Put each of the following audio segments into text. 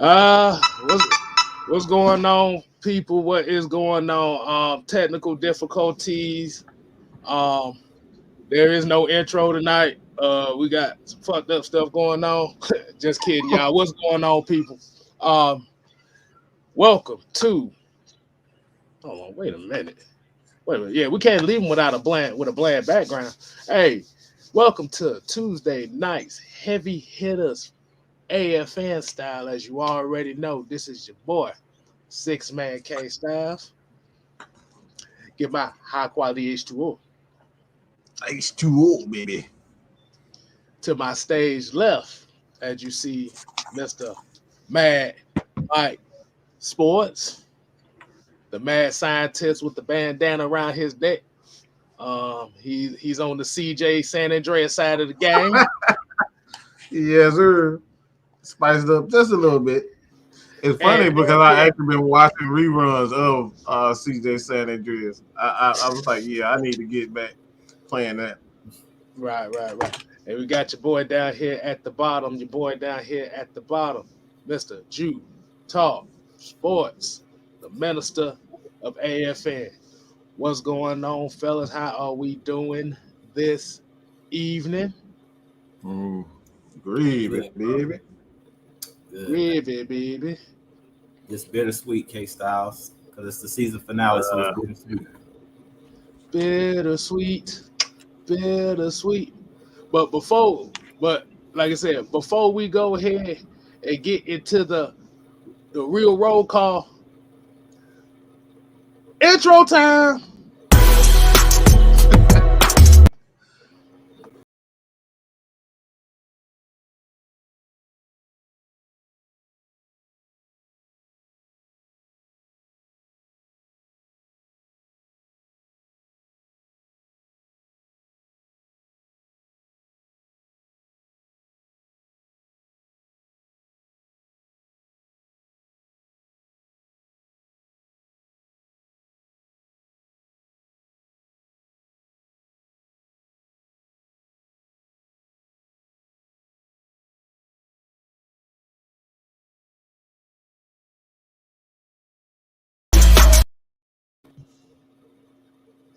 Uh, what's going on, people? What is going on? Technical difficulties. Um, there is no intro tonight. We got some fucked up stuff going on. Just kidding, y'all. What's going on, people? Um, welcome to. Hold on, wait a minute. Wait a minute. Yeah, we can't leave them without a bland background. Hey, welcome to Tuesday night's Heavy Hitters AFN style. As you already know, this is your boy, 6-man KStylzz. Get my high quality H2O. H2O, baby. To my stage left, as you see, Mr. Mad Mike Sports, the mad scientist with the bandana around his neck. He's on the CJ San Andreas side of the game. Yes, sir. Spiced up just a little bit. It's funny because I actually been watching reruns of CJ San Andreas. I was like, yeah, I need to get back playing that. Right. And we got your boy down here at the bottom. Mr. Jew Talk Sports, the minister of AFN. What's going on, fellas? How are we doing this evening? Gravy, baby. Gravy, baby. It's bittersweet, KStylzz, because it's the season finale, so it's bittersweet. Bittersweet. But like I said, before we go ahead and get into the real roll call, intro time.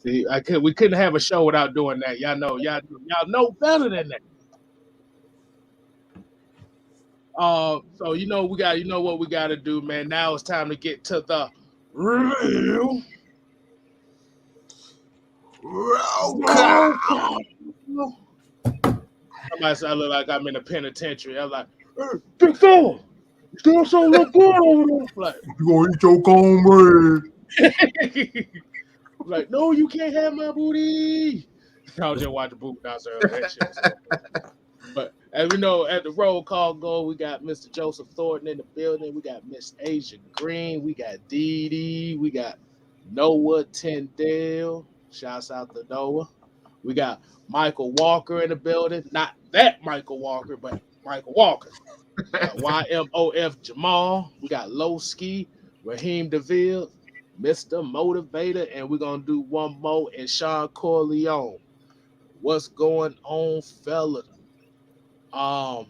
See, we couldn't have a show without doing that. Y'all know better than that. So you know what we got to do, man. Now it's time to get to the real roll call. Somebody said I look like I'm in a penitentiary. I'm like, hey, big fella, you still so look good over there. Like, you gonna eat your cornbread? Like, no, you can't have my booty. I was just watching Boot Dance earlier. But as we know, at the roll call go, we got Mr. Joseph Thornton in the building. We got Miss Asia Green. We got Dee Dee. We got Noah Tyndale. Shouts out to Noah. We got Michael Walker in the building. Not that Michael Walker, but Michael Walker. YMOF Jamal. We got Low Ski, Raheem DeVille, Mr. Motivator, and we're going to do one more in Sean Corleone. What's going on, fella? How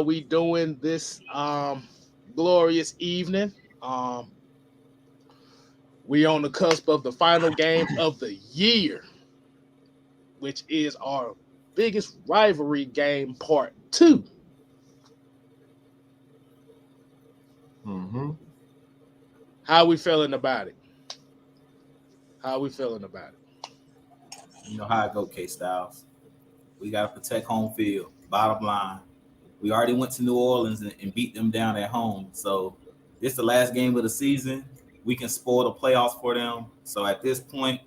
we doing this glorious evening? We on the cusp of the final game of the year, which is our biggest rivalry game, part 2. Mm-hmm. How we feeling about it? You know how I go, KStylzz. We got to protect home field. Bottom line, we already went to New Orleans and beat them down at home. So this is the last game of the season. We can spoil the playoffs for them. So at this point,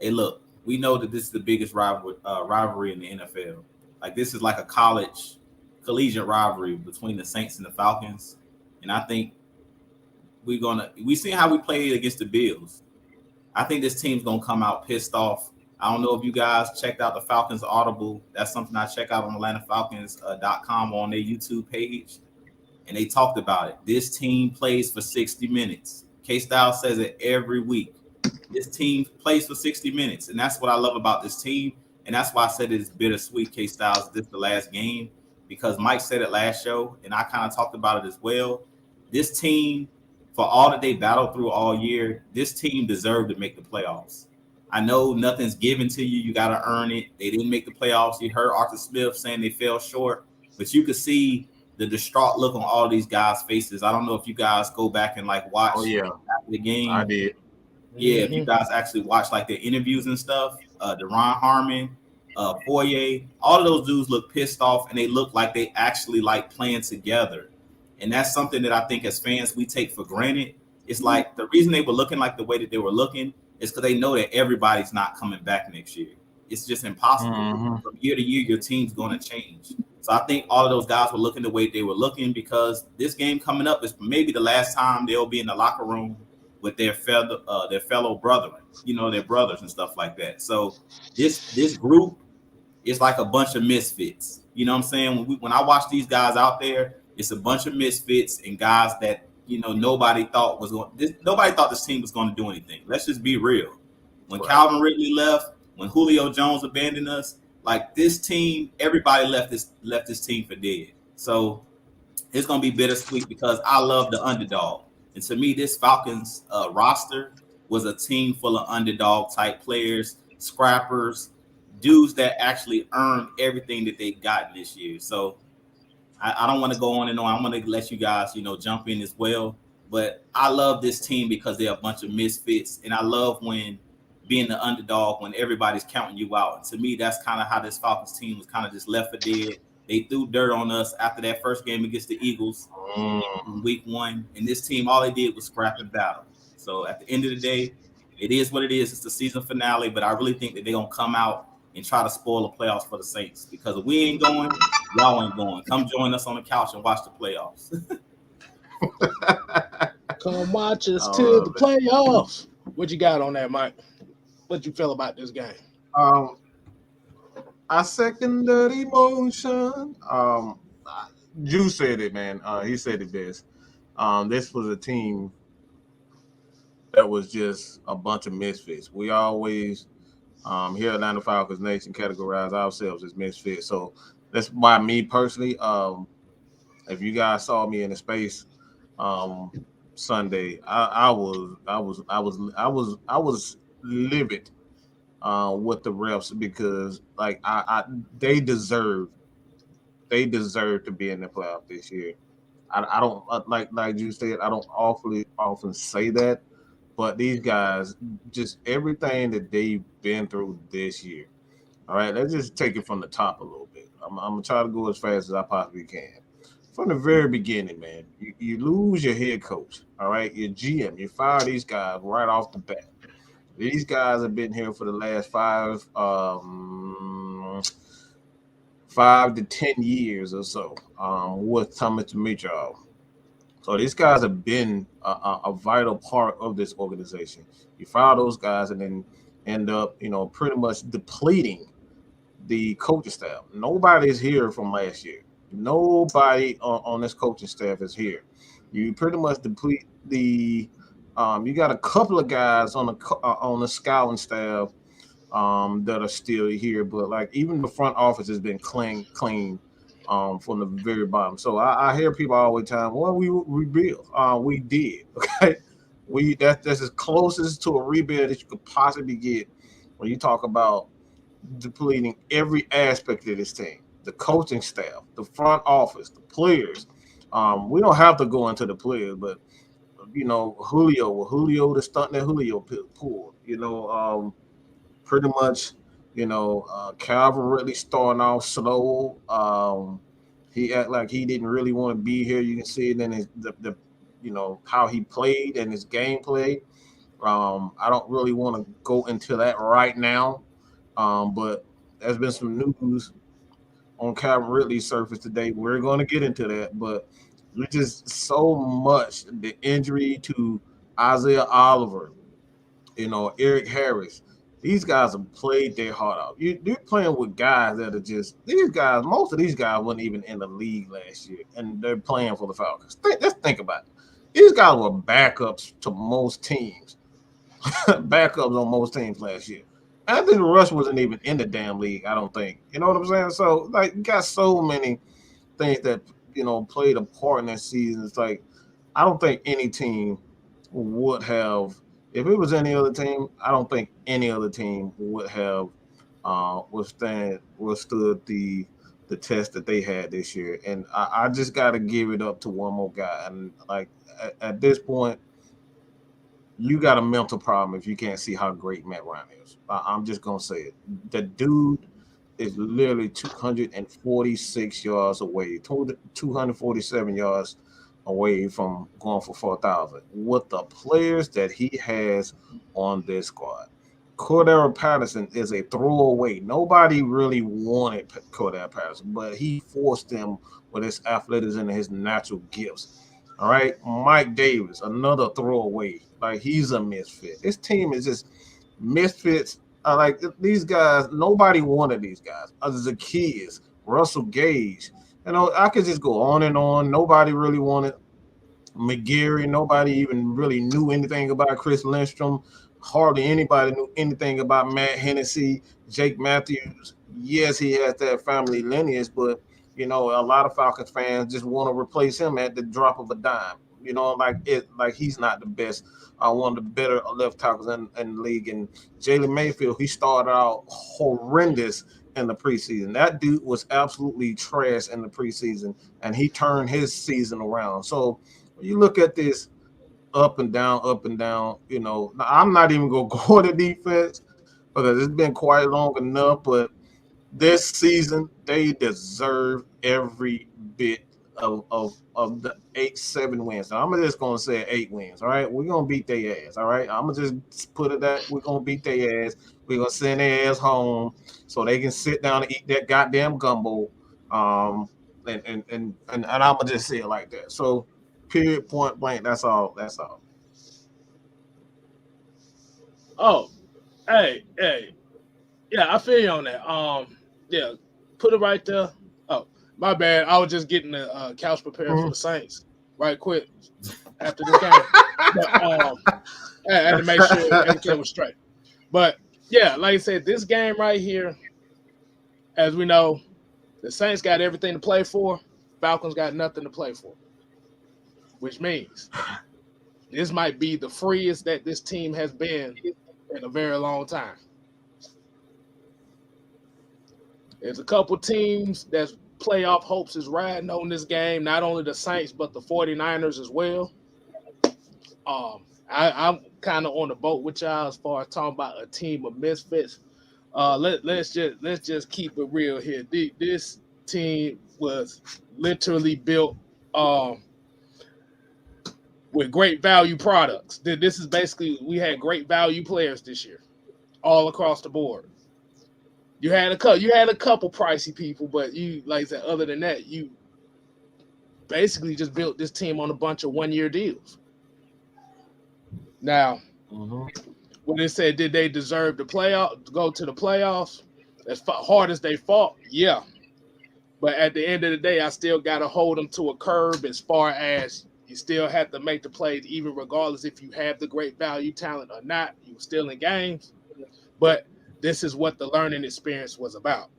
hey, look, we know that this is the biggest rivalry in the NFL. Like, this is like a collegiate rivalry between the Saints and the Falcons. And I think we see how we played against the Bills. I think this team's gonna come out pissed off. I don't know if you guys checked out the Falcons Audible. That's something I check out on AtlantaFalcons.com on their YouTube page. And they talked about it. This team plays for 60 minutes. KStylzz says it every week. This team plays for 60 minutes. And that's what I love about this team. And that's why I said it's bittersweet, KStylzz. This is the last game. because Mike said it last show, and I kind of talked about it as well. This team, for all that they battled through all year, this team deserved to make the playoffs. I know nothing's given to you. You got to earn it. They didn't make the playoffs. You heard Arthur Smith saying they fell short, but you could see the distraught look on all these guys' faces. I don't know if you guys go back and like watch after the game. I did. Yeah, if you guys actually watch like their interviews and stuff, Deron Harmon, Foyer, all of those dudes look pissed off, and they look like they actually like playing together. And that's something that I think as fans we take for granted. It's like the reason they were looking like the way that they were looking is because they know that everybody's not coming back next year. It's just impossible. From year to year, your team's going to change. So I think all of those guys were looking the way they were looking because this game coming up is maybe the last time they'll be in the locker room with their fellow brethren, you know, their brothers and stuff like that. So this group is like a bunch of misfits. You know what I'm saying? When I watch these guys out there, it's a bunch of misfits and guys that, you know, nobody thought this team was going to do anything. Let's just be real. When Calvin Ridley left, when Julio Jones abandoned us, like this team, everybody left this team for dead. So it's going to be bittersweet because I love the underdog. And to me, this Falcons roster was a team full of underdog type players, scrappers, dudes that actually earned everything that they got this year. So I don't want to go on and on. I'm going to let you guys, you know, jump in as well. But I love this team because they're a bunch of misfits. And I love when being the underdog, when everybody's counting you out. And to me, that's kind of how this Falcons team was kind of just left for dead. They threw dirt on us after that first game against the Eagles in week 1. And this team, all they did was scrap and battle. So at the end of the day, it is what it is. It's the season finale. But I really think that they're going to come out and try to spoil the playoffs for the Saints. Because if we ain't going, y'all ain't going. Come join us on the couch and watch the playoffs. Come watch us to the playoffs. What you got on that, Mike? What you feel about this game? I second that emotion. Drew said it, man. He said it best. This was a team that was just a bunch of misfits. We always here at Atlanta Falcons Nation categorize ourselves as misfits. So that's why me personally, if you guys saw me in the space Sunday, I was livid with the refs because like they deserve to be in the playoff this year. I don't like you said, I don't often say that, but these guys, just everything that they've been through this year. All right, let's just take it from the top a little bit. I'm gonna try to go as fast as I possibly can. From the very beginning, man, you lose your head coach. All right, your GM, you fire these guys right off the bat. These guys have been here for the last 5 to 10 years or so with Thomas Dimitrov. So these guys have been a vital part of this organization. You fire those guys and then end up, you know, pretty much depleting the coaching staff. Nobody is here from last year. Nobody on this coaching staff is here. You pretty much deplete the. You got a couple of guys on the scouting staff that are still here, but like even the front office has been clean from the very bottom. So I hear people all the time, well, we rebuild. We did, okay? That's as closest to a rebuild as you could possibly get when you talk about depleting every aspect of this team. The coaching staff, the front office, the players. We don't have to go into the players, but you know, Julio, the stunt that Julio pulled, you know, pretty much, you know, Calvin Ridley starting off slow. He act like he didn't really want to be here. You can see it in his, the you know, how he played and his gameplay. I don't really want to go into that right now, but there's been some news on Calvin Ridley's surface today. We're going to get into that, but it's just so much the injury to Isaiah Oliver, you know, Eric Harris. These guys have played their heart out. You're playing with guys that are just these guys. Most of these guys weren't even in the league last year, and they're playing for the Falcons. Let's think about it. These guys were backups to most teams, backups on most teams last year. Anthony Rush wasn't even in the damn league, I don't think. You know what I'm saying? So, like, you got so many things that played a part in that season. It's like I don't think any team would have, if it was any other team, I don't think any other team would have withstood the test that they had this year. And I just got to give it up to one more guy. And like at this point, you got a mental problem if you can't see how great Matt Ryan is. I'm just gonna say it. The dude is literally 246 yards away, 247 yards away from going for 4,000 with the players that he has on this squad. Cordell Patterson is a throwaway. Nobody really wanted Cordell Patterson, but he forced them with his athleticism and his natural gifts. All right, Mike Davis, another throwaway. Like he's a misfit. This team is just misfits. Like these guys, nobody wanted these guys. Zacchaeus, Russell Gage. I could just go on and on. Nobody really wanted McGarry. Nobody even really knew anything about Chris Lindstrom. Hardly anybody knew anything about Matt Hennessy, Jake Matthews. Yes, he has that family lineage, but a lot of Falcons fans just want to replace him at the drop of a dime. Like he's not the best. One of the better left tackles in the league. And Jalen Mayfield, he started out horrendous in the preseason. That dude was absolutely trash in the preseason, and he turned his season around. So when you look at this up and down, I'm not even going to go to defense because it's been quite long enough, but this season, they deserve every bit of the 8-7 wins. Now, I'm just going to say 8 wins, all right? We're going to beat their ass, all right? I'm going to just put it that we're going to beat their ass. We're going to send their ass home so they can sit down and eat that goddamn gumbo. And I'm going to just say it like that. So, period, point blank, that's all. That's all. Oh, hey. Yeah, I feel you on that. Yeah, put it right there. Oh, my bad. I was just getting the couch prepared for the Saints right quick after this game. But, I had to make sure everything was straight. But, yeah, like I said, this game right here, as we know, the Saints got everything to play for. Falcons got nothing to play for, which means this might be the freest that this team has been in a very long time. There's a couple teams that's playoff hopes is riding on this game, not only the Saints, but the 49ers as well. I'm kind of on the boat with y'all as far as talking about a team of misfits. Let's just keep it real here. This team was literally built with great value products. This is basically, we had great value players this year, all across the board. You had a couple pricey people, but you, like I said, other than that, you basically just built this team on a bunch of one-year deals. Now, when they said, did they deserve to go to the playoffs? As hard as they fought, yeah. But at the end of the day, I still got to hold them to a curb as far as you still have to make the plays, even regardless if you have the great value talent or not. You're still in games. But this is what the learning experience was about.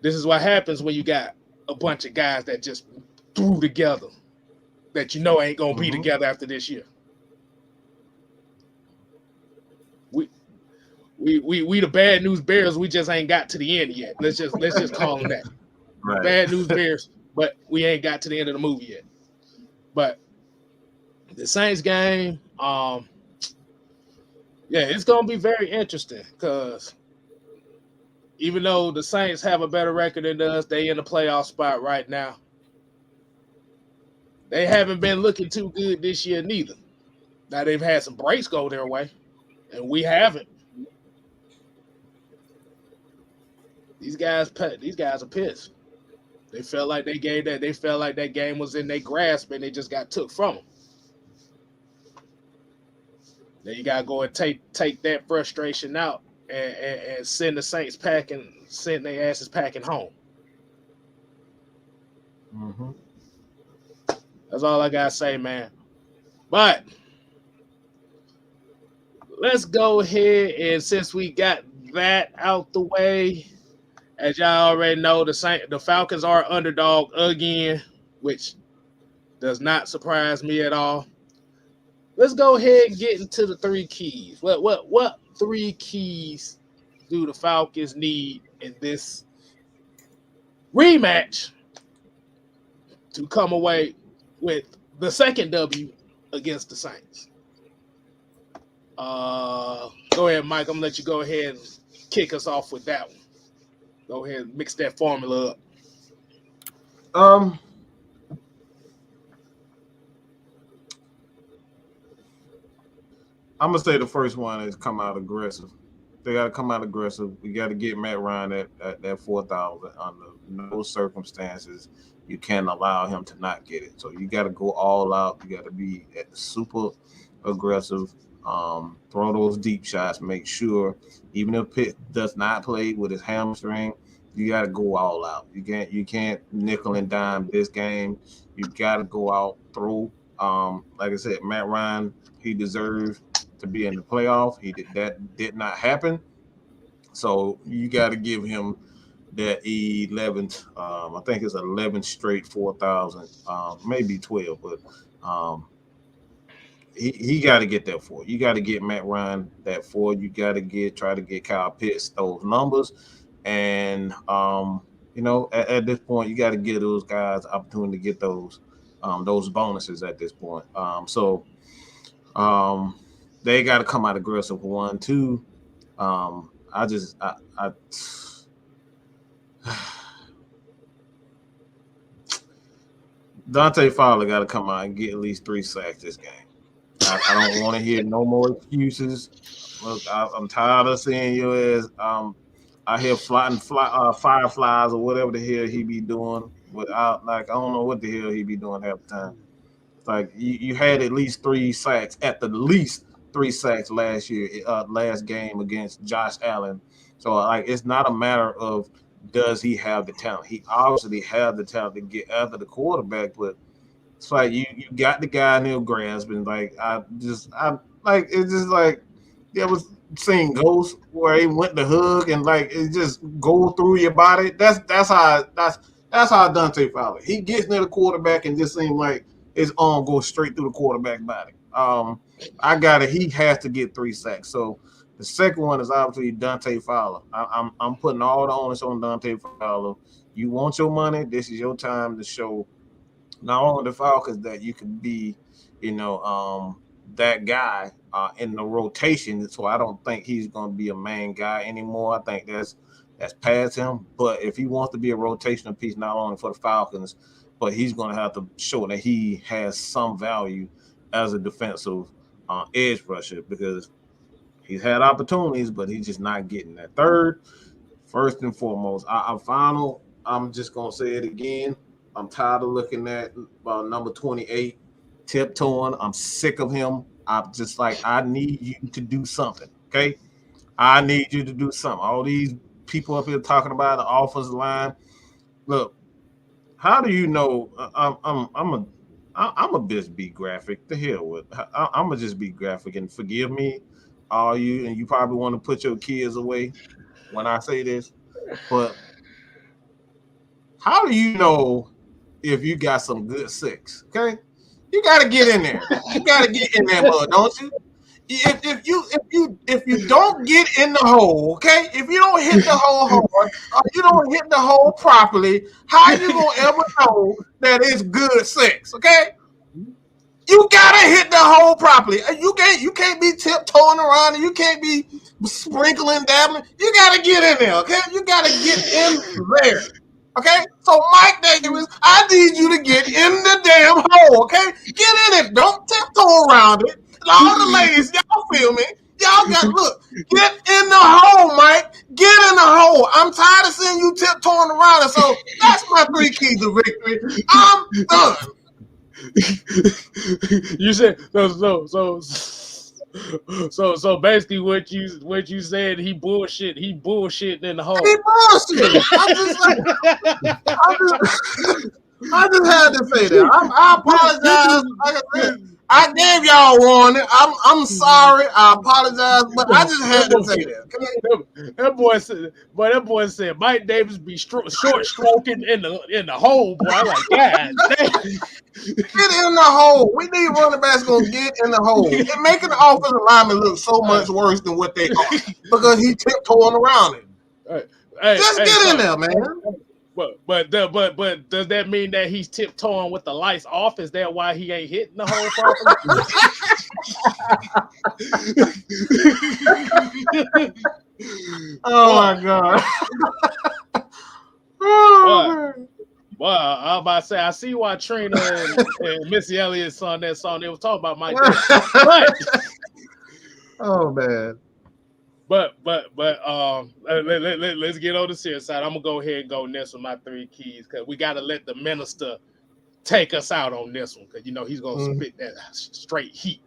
This is what happens when you got a bunch of guys that just threw together that ain't gonna be together after this year. We the bad news bears. We just ain't got to the end yet. Let's just call them that. Right. Bad news bears, but we ain't got to the end of the movie yet. But the Saints game, yeah, it's going to be very interesting because even though the Saints have a better record than us, they in the playoff spot right now. They haven't been looking too good this year neither. Now, they've had some breaks go their way, and we haven't. These guys are pissed. They felt like that game was in their grasp, and they just got took from them. Then you gotta go and take that frustration out and send the Saints send their asses packing home. That's all I gotta say, man. But let's go ahead and since we got that out the way, As y'all already know, the Falcons are underdog again, which does not surprise me at all. Let's go ahead and get into the 3 keys. What 3 keys do the Falcons need in this rematch to come away with the second W against the Saints? Go ahead, Mike. I'm gonna let you go ahead and kick us off with that one. Go ahead and mix that formula up. I'm gonna say the first one is come out aggressive. They got to come out aggressive. We got to get Matt Ryan at 4,000. Under no circumstances you can't allow him to not get it. So you got to go all out. You got to be super aggressive. Throw those deep shots. Make sure even if Pitt does not play with his hamstring, you got to go all out. You can't nickel and dime this game. You got to go out, throw. Like I said, Matt Ryan, he deserves to be in the playoff. That did not happen. So you got to give him that 11th. I think it's 11 straight 4,000, maybe 12, but he got to get that 4. You got to get Matt Ryan that 4. You got to try to get Kyle Pitts those numbers, and at this point you got to give those guys opportunity to get those bonuses at this point. They got to come out aggressive. 1, 2. Dante Fowler got to come out and get at least 3 sacks this game. I don't want to hear no more excuses. Look, I'm tired of seeing you as I hear fireflies or whatever the hell he be doing. I don't know what the hell he be doing half the time. Like you had at least 3 sacks, at the least 3 sacks last year, last game against Josh Allen. So it's not a matter of does he have the talent. He obviously has the talent to get after the quarterback, but it's like you got the guy in your grasp, and it was seeing ghosts where he went to hug and it just go through your body. That's how Dante Fowler. He gets near the quarterback and just seems like his arm goes straight through the quarterback body. He has to get 3 sacks. So the second one is obviously Dante Fowler. I'm putting all the onus on Dante Fowler. You want your money, this is your time to show not only the Falcons that you can be, that guy in the rotation. So I don't think he's going to be a main guy anymore. I think that's past him. But if he wants to be a rotational piece, not only for the Falcons, but he's going to have to show that he has some value as a defensive edge rusher, because he's had opportunities, but he's just not getting that. Third, first and foremost, I'm just going to say it again. I'm tired of looking at number 28 tiptoeing. I'm sick of him. I'm just I need you to do something, okay? I need you to do something. All these people up here talking about the offensive line. Look, how do you know? I'm a just be graphic. The hell with. I'm gonna just be graphic, and forgive me, all you, and you probably want to put your kids away when I say this, but how do you know if you got some good 6? Okay, you got to get in there. You got to get in there, bud, don't you? If you don't get in the hole, okay, if you don't hit the hole hard, or you don't hit the hole properly, how you gonna ever know that it's good 6? Okay, you gotta hit the hole properly. You can't be tiptoeing around, and you can't be sprinkling, dabbling. You gotta get in there, okay? You gotta get in there, okay? So Mike Davis, I need you to get in the damn hole, okay? Get in it. Don't tiptoe around it. All the ladies, y'all feel me? Y'all get in the hole, Mike. Get in the hole. I'm tired of seeing you tiptoeing around it. So that's my 3 keys to victory. I'm done. You said so basically what you said, he bullshitting in the hole. He bullshit. I just had to say that. I apologize. Like I said, I gave y'all warning. I'm sorry. I apologize, but I just had to say that. That boy said Mike Davis be short stroking in the hole, boy. I'm like, God damn. Get in the hole. We need running backs gonna get in the hole. It making the offensive lineman look so much worse than what they are because he tiptoeing around it. Just get in there, man. But does that mean that he's tiptoeing with the lights off? Is that why he ain't hitting the hole properly? Oh my God. Well, I'm about to say, I see why Trina and Missy Elliott's on that song. They were talking about Mike Davis. Oh man. But let's get on the serious side. I'm gonna go ahead and go next with my 3 keys because we gotta let the minister take us out on this one because he's gonna spit that straight heat.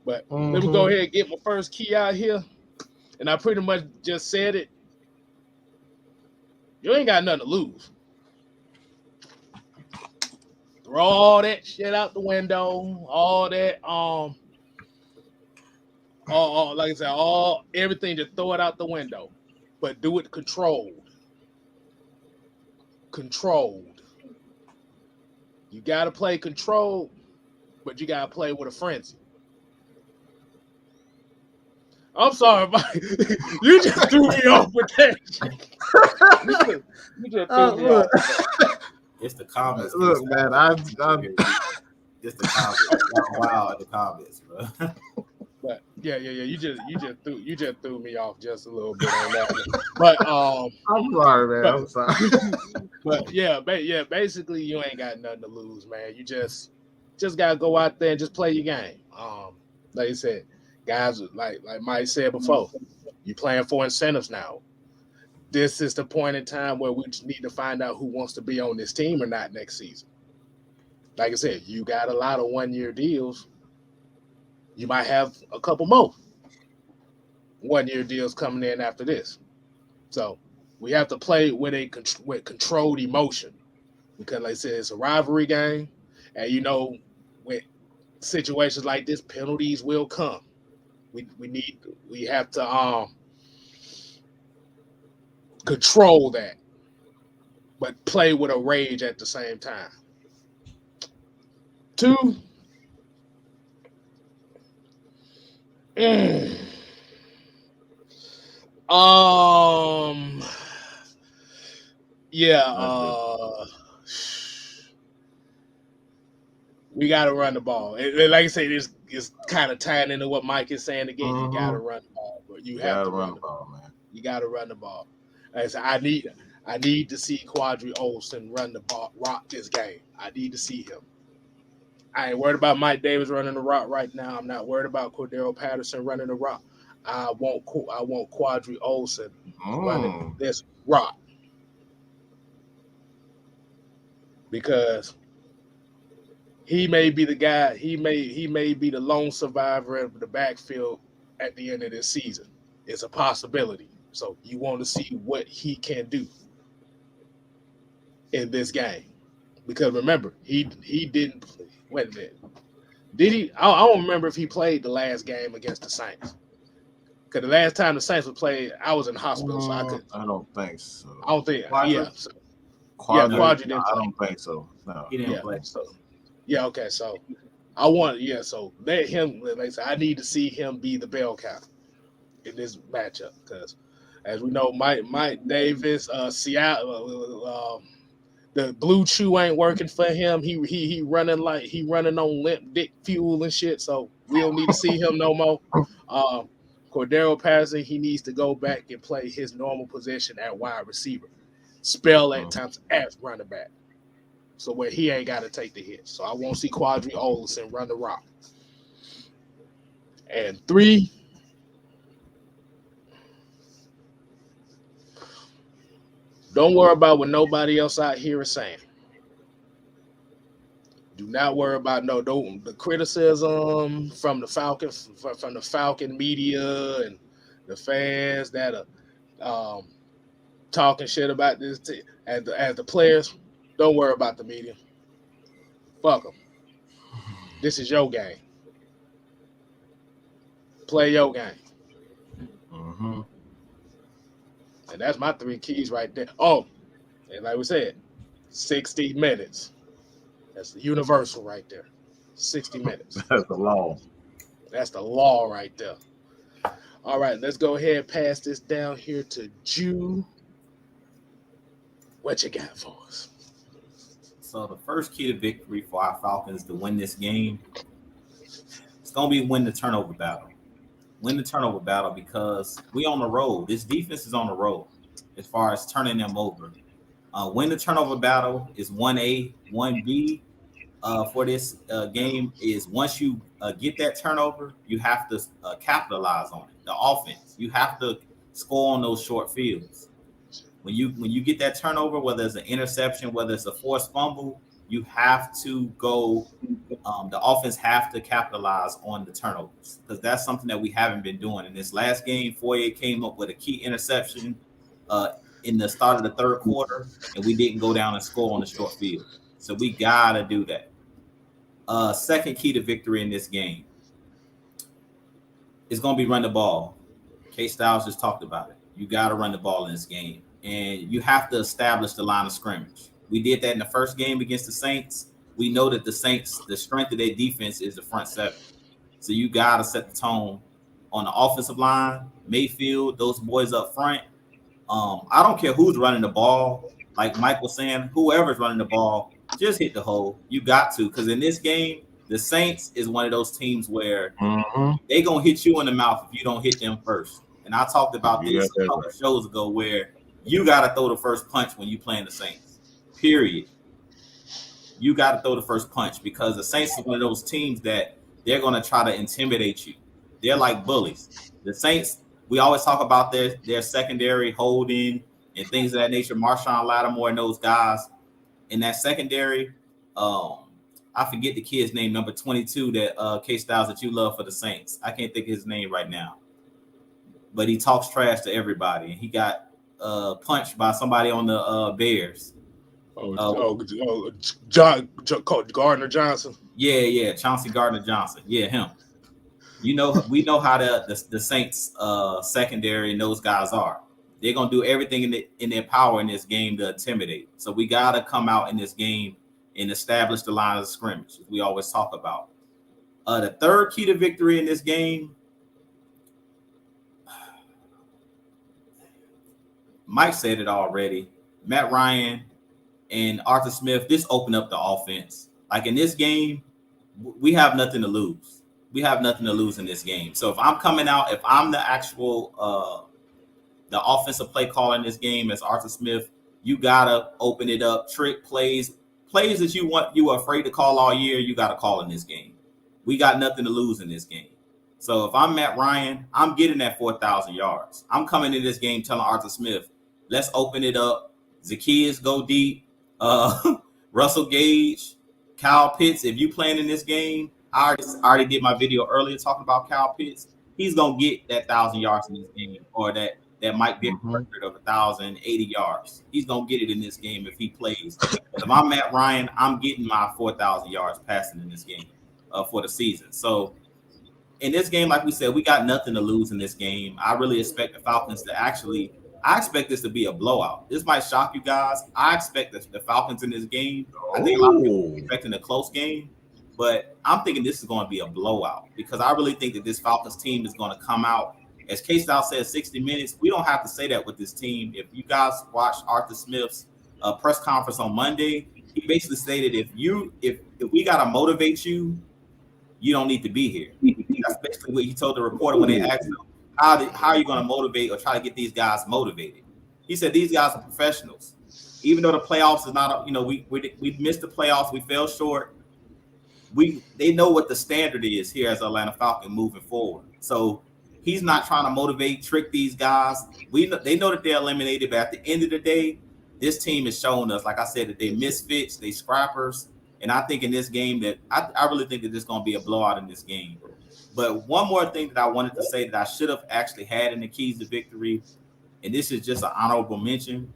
But let me go ahead and get my first key out here, and I pretty much just said it. You ain't got nothing to lose. Throw all that shit out the window. All that like I said, everything, just throw it out the window, but do it controlled. You gotta play controlled, but you gotta play with a frenzy. I'm sorry, Mike. You just threw me off with that shit. You just threw me off. It's the comments. Look, man, it's the comments. Wow, the comments, bro. But yeah. You just threw me off just a little bit on that. But I'm sorry, man. I'm sorry. But yeah, basically you ain't got nothing to lose, man. You just gotta go out there and just play your game. Like you said, guys, like Mike said before, you playing for incentives now. This is the point in time where we just need to find out who wants to be on this team or not next season. Like I said, you got a lot of 1-year deals. You might have a couple more 1-year deals coming in after this. So we have to play with controlled emotion because, like I said, it's a rivalry game. And, with situations like this, penalties will come. We have to control that, but play with a rage at the same time. 2, we got to run the ball. Like I say, this is kind of tying into what Mike is saying again. You got to run the ball, but you have to run the ball, man. You got to run the ball. Like I said, I need to see Quadri Olson run the ball, rock this game. I need to see him. I ain't worried about Mike Davis running the rock right now. I'm not worried about Cordero Patterson running the rock. I want Quadri Olson running this rock because he may be the guy. He may be the lone survivor of the backfield at the end of this season. It's a possibility. So you want to see what he can do in this game because remember he didn't. Wait a minute. Did he? I don't remember if he played the last game against the Saints. Because the last time the Saints were played, I was in the hospital, so I could. I don't think so. I don't think. Quadri? Yeah. So, Quadri didn't I play. don't think so. No. He didn't play. So, okay. So so let him. Like I said, I need to see him be the bell cow in this matchup because, as we know, Mike Davis, Seattle. The blue chew ain't working for him. He running on limp dick fuel and shit. So we don't need to see him no more. Cordero Patterson, he needs to go back and play his normal position at wide receiver. Spell at times as running back. So where he ain't got to take the hit. So I won't see Quadri Olson run the rock. And 3. Don't worry about what nobody else out here is saying. Do not worry about the criticism from the Falcons, from the Falcon media and the fans that are talking shit about this. As the players, don't worry about the media. Fuck them. This is your game. play your game. Mm-hmm. And that's my 3 keys right there. Oh, and like we said, 60 minutes. That's the universal right there. 60 minutes. That's the law. That's the law right there. All right, let's go ahead and pass this down here to Jew. What you got for us? So the first key to victory for our Falcons to win this game, it's going to be win the turnover battle. Win the turnover battle because we on the road. This defense is on the road as far as turning them over. Win the turnover battle is 1A. 1B for this game is once you get that turnover, you have to capitalize on it. The offense, you have to score on those short fields. When you get that turnover, whether it's an interception, whether it's a forced fumble, you have to go. The offense have to capitalize on the turnovers because that's something that we haven't been doing. In this last game, Foye came up with a key interception in the start of the third quarter, and we didn't go down and score on the short field. So we gotta do that. Second key to victory in this game is gonna be run the ball. KStylzz just talked about it. You gotta run the ball in this game, and you have to establish the line of scrimmage. We did that in the first game against the Saints. We know that the Saints, the strength of their defense is the front seven. So you got to set the tone on the offensive line, Mayfield, those boys up front. I don't care who's running the ball. Like Mike was saying, whoever's running the ball, just hit the hole. You got to, because in this game, the Saints is one of those teams where they going to hit you in the mouth if you don't hit them first. And I talked about this a couple of shows ago where you got to throw the first punch when you playing the Saints. Period. You got to throw the first punch because the Saints is one of those teams that they're going to try to intimidate you. They're like bullies. The Saints, we always talk about their secondary holding and things of that nature. Marshawn Lattimore and those guys in that secondary. I forget the kid's name, number 22, that KStylzz that you love for the Saints. I can't think of his name right now. But he talks trash to everybody. And he got punched by somebody on the Bears. Gardner Johnson. Yeah, Chauncey Gardner Johnson. Yeah, him. You know, we know how the Saints secondary and those guys are. They're gonna do everything in their power in this game to intimidate. So we gotta come out in this game and establish the line of scrimmage, as we always talk about. The third key to victory in this game, Mike said it already. Matt Ryan and Arthur Smith, this opened up the offense. Like in this game, we have nothing to lose. We have nothing to lose in this game. So if I'm coming out, if I'm the actual the offensive play caller in this game as Arthur Smith, you gotta open it up. Trick plays that you were afraid to call all year, you gotta call in this game. We got nothing to lose in this game. So if I'm Matt Ryan, I'm getting that 4,000 yards. I'm coming in this game telling Arthur Smith, let's open it up. Zacchaeus go deep. Russell Gage, Kyle Pitts. If you playing in this game, I already did my video earlier talking about Kyle Pitts. He's gonna get that 1,000 yards in this game, or that might be a record of 1,080 yards. He's gonna get it in this game if he plays. If I'm Matt Ryan, I'm getting my 4,000 yards passing in this game for the season. So in this game, like we said, we got nothing to lose in this game. I really expect the Falcons to I expect this to be a blowout. This might shock you guys. I expect the Falcons in this game. I think a lot of people are expecting a close game, but I'm thinking this is going to be a blowout because I really think that this Falcons team is going to come out. As KStylzz said, 60 minutes. We don't have to say that with this team. If you guys watched Arthur Smith's press conference on Monday, he basically stated if we got to motivate you, you don't need to be here. That's basically what he told the reporter when they asked him, how are you going to motivate or try to get these guys motivated? He said these guys are professionals. Even though the playoffs is not, we missed the playoffs, we fell short. They know what the standard is here as Atlanta Falcon moving forward. So he's not trying to motivate, trick these guys. They know that they're eliminated, but at the end of the day, this team has shown us, like I said, that they misfits, they scrappers. And I think in this game that I really think that there's going to be a blowout in this game. But one more thing that I wanted to say that I should have actually had in the keys to victory, and this is just an honorable mention.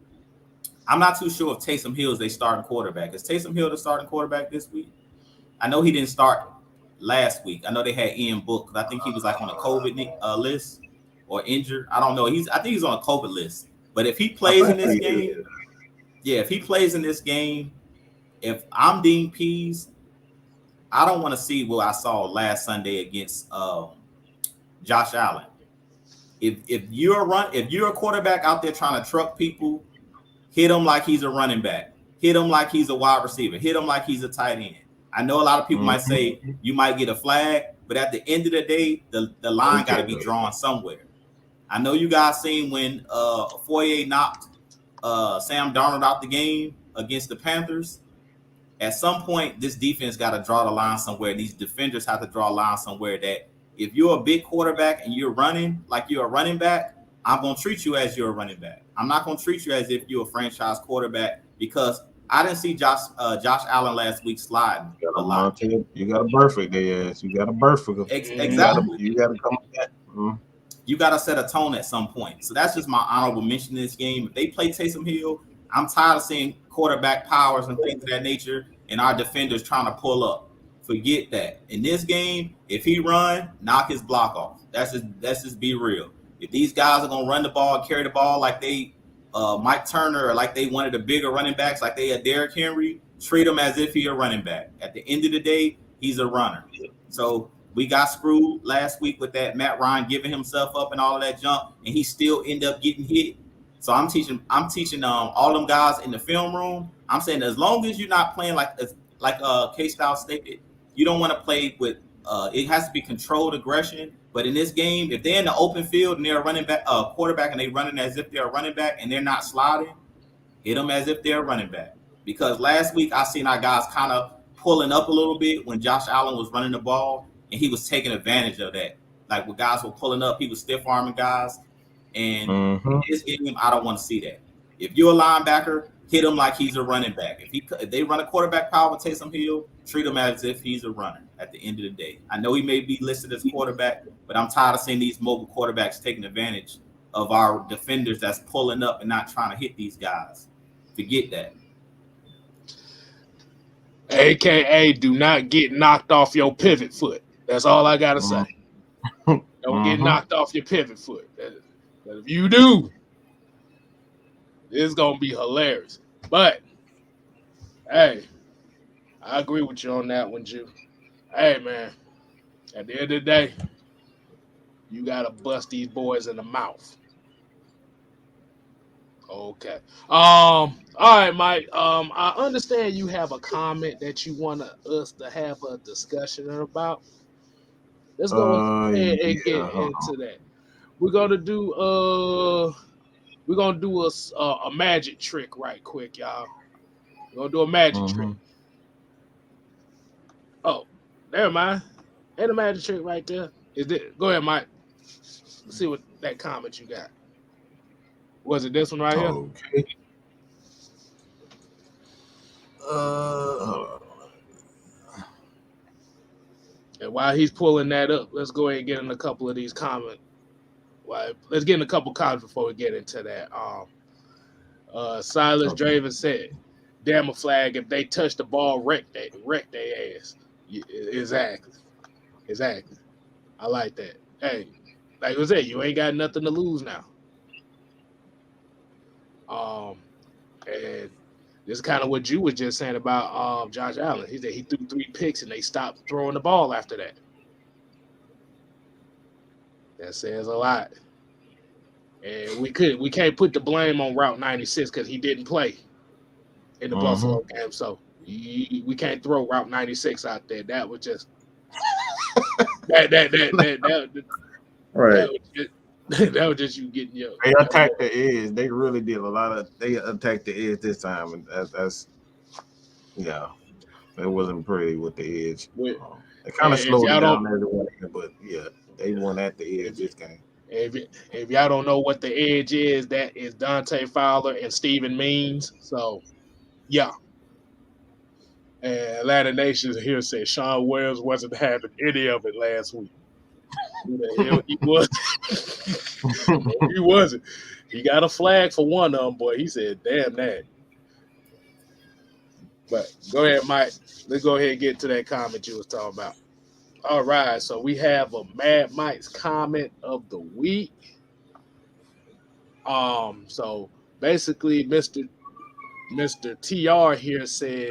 I'm not too sure if Taysom Hill is their starting quarterback. Is Taysom Hill the starting quarterback this week? I know he didn't start last week. I know they had Ian Book. I think he was like on a COVID list or injured. I don't know. I think he's on a COVID list. But if he plays in this game, if he plays in this game, if I'm Dean Pease, I don't want to see what I saw last Sunday against Josh Allen. If you're a quarterback out there trying to truck people, hit him like he's a running back. Hit him like he's a wide receiver. Hit him like he's a tight end. I know a lot of people might say you might get a flag, but at the end of the day, the line got to be drawn somewhere. I know you guys seen when Foye knocked Sam Darnold out the game against the Panthers. At some point, this defense got to draw the line somewhere. These defenders have to draw a line somewhere that if you're a big quarterback and you're running like you're a running back, I'm going to treat you as you're a running back. I'm not going to treat you as if you're a franchise quarterback because I didn't see Josh Allen last week sliding a lot. You got to birth their ass. You got to birth them. Exactly. You got to come with that. You got to set a tone at some point. So that's just my honorable mention in this game. If they play Taysom Hill, I'm tired of seeing quarterback powers and things of that nature and our defenders trying to pull up. Forget that. In this game, if he run, knock his block off. That's just be real. If these guys are going to run the ball, carry the ball like they Mike Turner or like they one of the bigger running backs, like they a Derrick Henry, treat him as if he's a running back. At the end of the day, he's a runner. So we got screwed last week with that Matt Ryan giving himself up and all of that junk, and he still ended up getting hit. So I'm teaching all them guys in the film room. I'm saying as long as you're not playing like KStylzz stated, you don't want to play with it has to be controlled aggression. But in this game, if they're in the open field and they're a running back, quarterback, and they're running as if they're a running back and they're not sliding, hit them as if they're a running back. Because last week I seen our guys kind of pulling up a little bit when Josh Allen was running the ball, and he was taking advantage of that. Like when guys were pulling up, he was stiff arming guys. And in this game, I don't want to see that. If you're a linebacker, hit him like he's a running back. If they run a quarterback power with Taysom Hill, treat him as if he's a runner at the end of the day. I know he may be listed as quarterback, but I'm tired of seeing these mobile quarterbacks taking advantage of our defenders that's pulling up and not trying to hit these guys. Forget that. AKA, do not get knocked off your pivot foot. That's all I got to say. Don't get knocked off your pivot foot. But if you do, it's going to be hilarious. But, hey, I agree with you on that one, Jew. Hey, man, at the end of the day, you got to bust these boys in the mouth. Okay. All right, Mike. I understand you have a comment that you want us to have a discussion about. Let's go ahead and get into that. We're gonna do a magic trick right quick, y'all. We're gonna do a magic trick. Oh, never mind. Ain't a magic trick right there. Is it? Go ahead, Mike. Let's see what that comment you got. Was it this one right here? Okay. And while he's pulling that up, let's go ahead and get in a couple of these comments. Let's get in a couple comments before we get into that. Silas Draven said, "Damn a flag if they touch the ball, wreck their ass." Exactly. I like that. Hey, like I said, you ain't got nothing to lose now. And this is kind of what you were just saying about Josh Allen. He said he threw 3 picks and they stopped throwing the ball after that. That says a lot. And we can't put the blame on Route 96 because he didn't play in the Buffalo game. So we can't throw Route 96 out there. That was just that right. That was just you getting your. They attacked the edge. They really did a lot of. They attacked the edge this time, and that's it wasn't pretty with the edge. They kind of slowed it down everywhere, but yeah, they won at the edge this game. If y'all don't know what the edge is, that is Dante Fowler and Steven Means. So, yeah. And Atlanta Nation here says Sean Wells wasn't having any of it last week. Who the hell he was? He wasn't. He got a flag for one of them, boy. He said, damn that. But go ahead, Mike. Let's go ahead and get to that comment you was talking about. All right, so we have a Mad Mike's comment of the week. So basically, Mr. TR here said,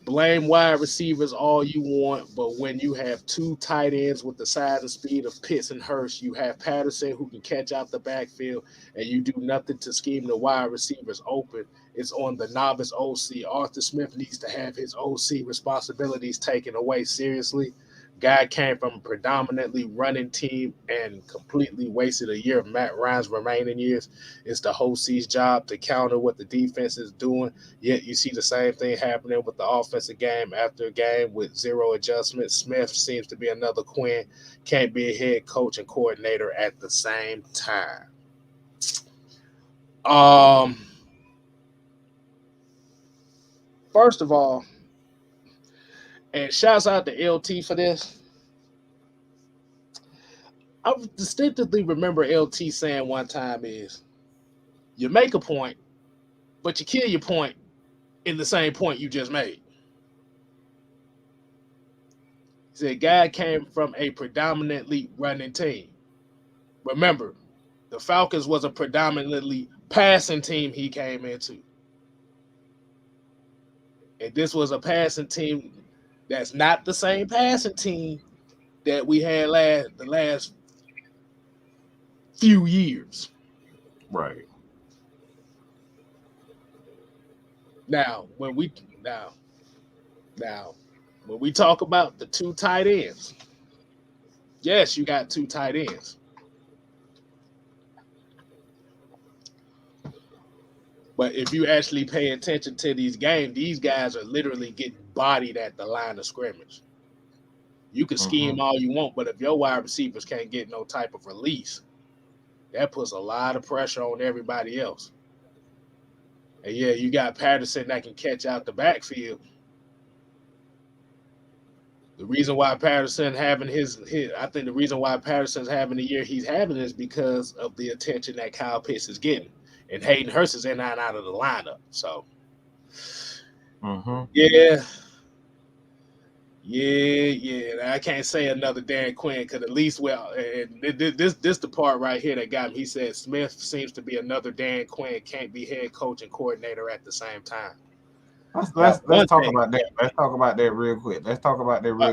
blame wide receivers all you want, but when you have two tight ends with the size and speed of Pitts and Hurst, you have Patterson who can catch out the backfield, and you do nothing to scheme the wide receivers open. It's on the novice OC. Arthur Smith needs to have his OC responsibilities taken away seriously. Guy came from a predominantly running team and completely wasted a year of Matt Ryan's remaining years. It's the OC's job to counter what the defense is doing. Yet you see the same thing happening with the offensive game after game with zero adjustments. Smith seems to be another Quinn. Can't be a head coach and coordinator at the same time. First of all, and shouts out to LT for this. I distinctly remember LT saying one time is, you make a point, but you kill your point in the same point you just made. He said, guy came from a predominantly running team. Remember, the Falcons was a predominantly passing team he came into. And this was a passing team that's not the same passing team that we had the last few years. Right. Now, when we talk about the two tight ends, yes, you got two tight ends. But if you actually pay attention to these games, these guys are literally getting bodied at the line of scrimmage. You can scheme all you want, but if your wide receivers can't get no type of release, that puts a lot of pressure on everybody else. And yeah, you got Patterson that can catch out the backfield. The reason why Patterson's having I think the reason why Patterson's having the year he's having is because of the attention that Kyle Pitts is getting. And Hayden Hurst is in and out of the lineup. So, yeah. I can't say another Dan Quinn because at least, and this the part right here that got me. He said Smith seems to be another Dan Quinn, can't be head coach and coordinator at the same time. Let's talk about that. Let's talk about that real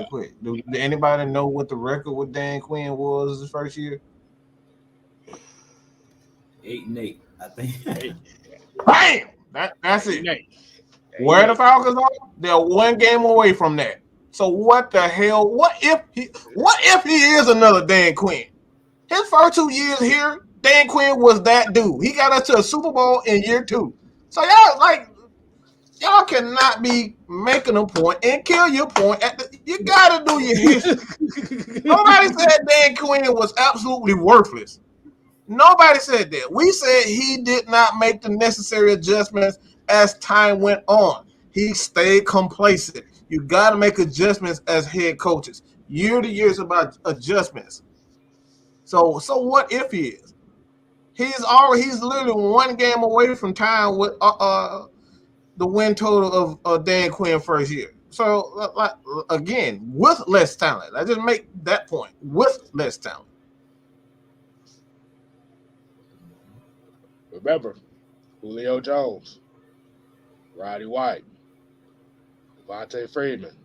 quick. Do anybody know what the record with Dan Quinn was his first year? 8-8, I think. Bam! That's it. Where the Falcons are, they're one game away from that. So what the hell? What if he is another Dan Quinn? His first 2 years here, Dan Quinn was that dude. He got us to a Super Bowl in year 2. So y'all cannot be making a point and kill your point. You gotta do your history. Nobody said Dan Quinn was absolutely worthless. Nobody said that. We said he did not make the necessary adjustments as time went on. He stayed complacent. You got to make adjustments as head coaches. Year to year is about adjustments. So what if he is? He's literally one game away from tying with the win total of Dan Quinn first year. So again, with less talent. I just make that point. With less talent. Remember, Julio Jones, Roddy White, Devontae Freeman,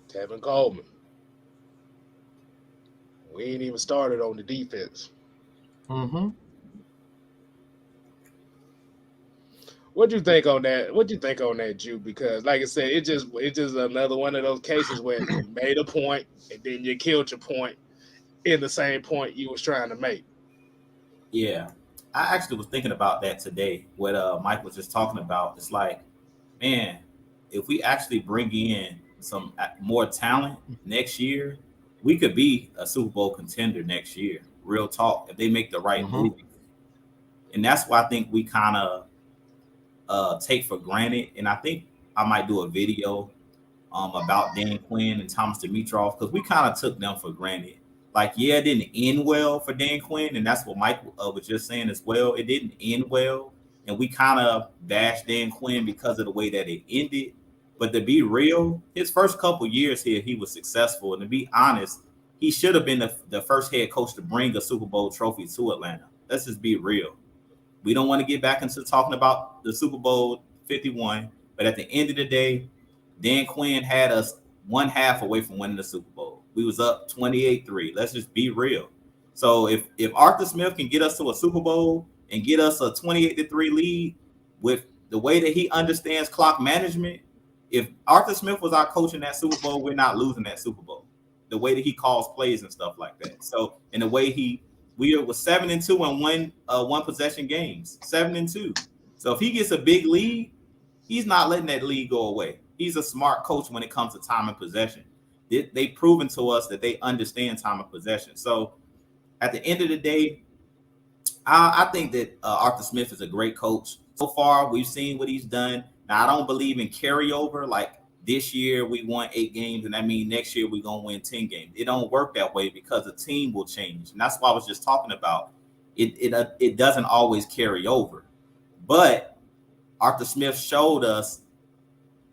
Tevin Coleman. We ain't even started on the defense. What do you think on that, Jude? Because, like I said, it's just another one of those cases where you made a point and then you killed your point in the same point you was trying to make. Yeah. I actually was thinking about that today. What Mike was just talking about. It's like, man, if we actually bring in some more talent next year, we could be a Super Bowl contender next year. Real talk. If they make the right move, and that's why I think we kind of take for granted. And I think I might do a video about Dan Quinn and Thomas Dimitroff because we kind of took them for granted. Like, yeah, it didn't end well for Dan Quinn, and that's what Mike was just saying as well. It didn't end well, and we kind of bashed Dan Quinn because of the way that it ended. But to be real, his first couple years here, he was successful. And to be honest, he should have been the first head coach to bring a Super Bowl trophy to Atlanta. Let's just be real. We don't want to get back into talking about the Super Bowl 51, but at the end of the day, Dan Quinn had us one half away from winning the Super Bowl. We was up 28-3. Let's just be real. So if Arthur Smith can get us to a Super Bowl and get us a 28-3 lead with the way that he understands clock management, if Arthur Smith was our coach in that Super Bowl, we're not losing that Super Bowl. The way that he calls plays and stuff like that. So in the way we were 7-2 and one possession games, 7-2. So if he gets a big lead, he's not letting that lead go away. He's a smart coach when it comes to time and possession. They've proven to us that they understand time and possession. So at the end of the day, I think that Arthur Smith is a great coach. So far, we've seen what he's done. Now, I don't believe in carryover. Like this year, we won 8 games, and that means next year we're going to win 10 games. It don't work that way because the team will change. And that's what I was just talking about. It doesn't always carry over. But Arthur Smith showed us,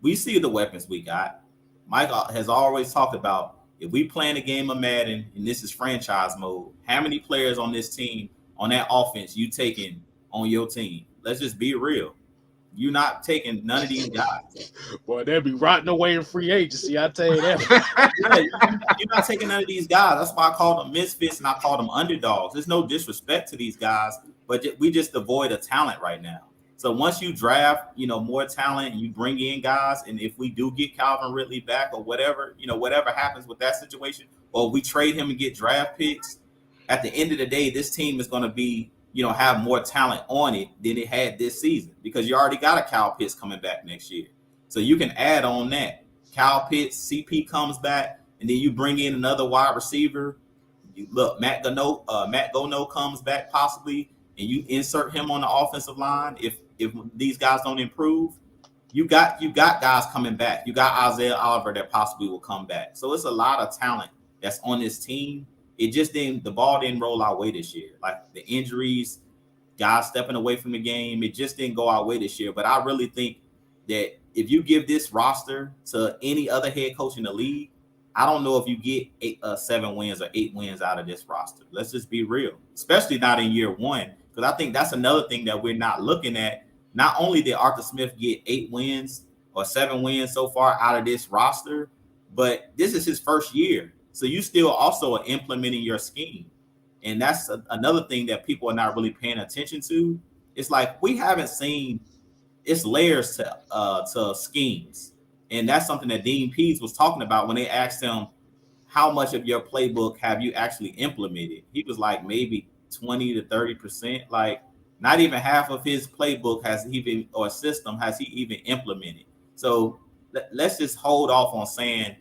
we see the weapons we got. Mike has always talked about, if we playing a game of Madden, and this is franchise mode, how many players on this team, on that offense, you taking on your team? Let's just be real. You're not taking none of these guys. Boy, they'll be rotting away in free agency, I tell you that. You're not taking none of these guys. That's why I call them misfits and I call them underdogs. There's no disrespect to these guys, but we just devoid of talent right now. So once you draft, more talent and you bring in guys, and if we do get Calvin Ridley back or whatever, whatever happens with that situation, or we trade him and get draft picks, at the end of the day, this team is going to be, have more talent on it than it had this season because you already got a Kyle Pitts coming back next year. So you can add on that. Kyle Pitts, CP comes back, and then you bring in another wide receiver. Matt Gono comes back possibly, and you insert him on the offensive line. If these guys don't improve, you got guys coming back. You got Isaiah Oliver that possibly will come back. So it's a lot of talent that's on this team. It just the ball didn't roll our way this year. Like the injuries, guys stepping away from the game, it just didn't go our way this year. But I really think that if you give this roster to any other head coach in the league, I don't know if you get 7 wins or 8 wins out of this roster. Let's just be real, especially not in year one, because I think that's another thing that we're not looking at. Not only did Arthur Smith get 8 wins or 7 wins so far out of this roster, but this is his first year. So you still also are implementing your scheme. And that's another thing that people are not really paying attention to. It's like we haven't seen it's layers to schemes. And that's something that Dean Pease was talking about when they asked him, how much of your playbook have you actually implemented? He was like maybe 20 to 30%. Like not even half of his playbook system has he even implemented. So let's just hold off on saying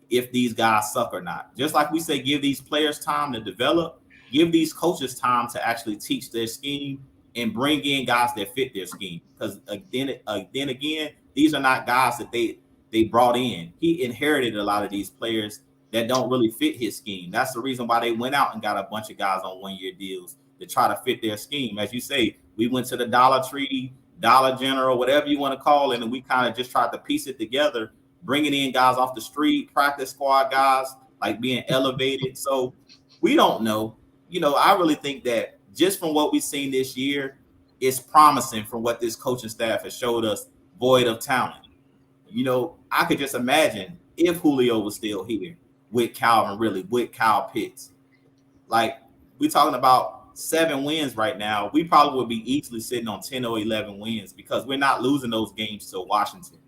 if these guys suck or not. Just like we say, give these players time to develop, give these coaches time to actually teach their scheme and bring in guys that fit their scheme. Because then again, these are not guys that they brought in. He inherited a lot of these players that don't really fit his scheme. That's the reason why they went out and got a bunch of guys on 1-year deals to try to fit their scheme. As you say, we went to the Dollar Tree, Dollar General, whatever you want to call it, and we kind of just tried to piece it together, bringing in guys off the street, practice squad guys, like being elevated. So we don't know. I really think that just from what we've seen this year, it's promising from what this coaching staff has showed us, void of talent. I could just imagine if Julio was still here with Calvin Ridley, with Kyle Pitts. Like, we're talking about 7 wins right now. We probably would be easily sitting on 10 or 11 wins because we're not losing those games to Washington.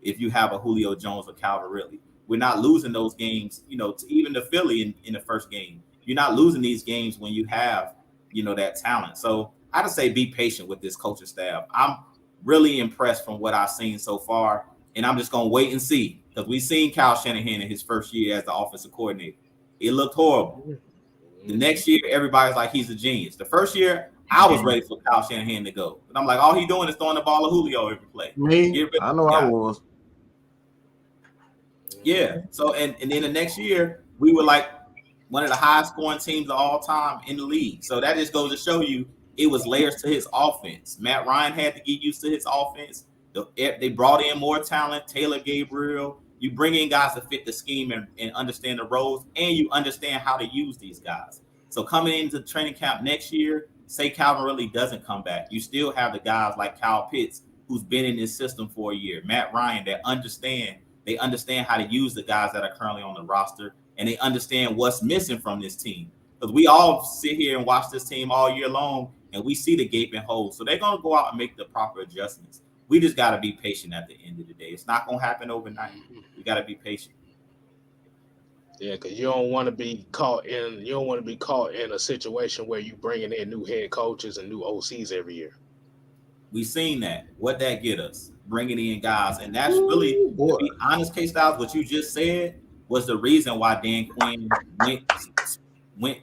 If you have a Julio Jones or Calvin Ridley, we're not losing those games, to even the Philly in the first game. You're not losing these games when you have, that talent. So I just say be patient with this coaching staff. I'm really impressed from what I've seen so far, and I'm just going to wait and see because we've seen Kyle Shanahan in his first year as the offensive coordinator. It looked horrible. The next year, everybody's like he's a genius. The first year, I was ready for Kyle Shanahan to go. But I'm like, all he's doing is throwing the ball to Julio every play. Me? I know I was. Yeah. So, and then the next year, we were like one of the highest scoring teams of all time in the league. So that just goes to show you it was layers to his offense. Matt Ryan had to get used to his offense. They brought in more talent, Taylor Gabriel. You bring in guys to fit the scheme and understand the roles, and you understand how to use these guys. So coming into training camp next year, say Calvin Ridley doesn't come back, you still have the guys like Kyle Pitts, who's been in this system for a year, Matt Ryan, that understand how to use the guys that are currently on the roster, and they understand what's missing from this team. Because we all sit here and watch this team all year long, and we see the gaping holes. So they're going to go out and make the proper adjustments. We just got to be patient at the end of the day. It's not going to happen overnight. We got to be patient. Yeah, because you don't want to be caught in a situation where you bringing in new head coaches and new OCs every year. We seen that. What that get us? Bringing in guys. And that's really, to be honest, KStylzz, what you just said was the reason why Dan Quinn went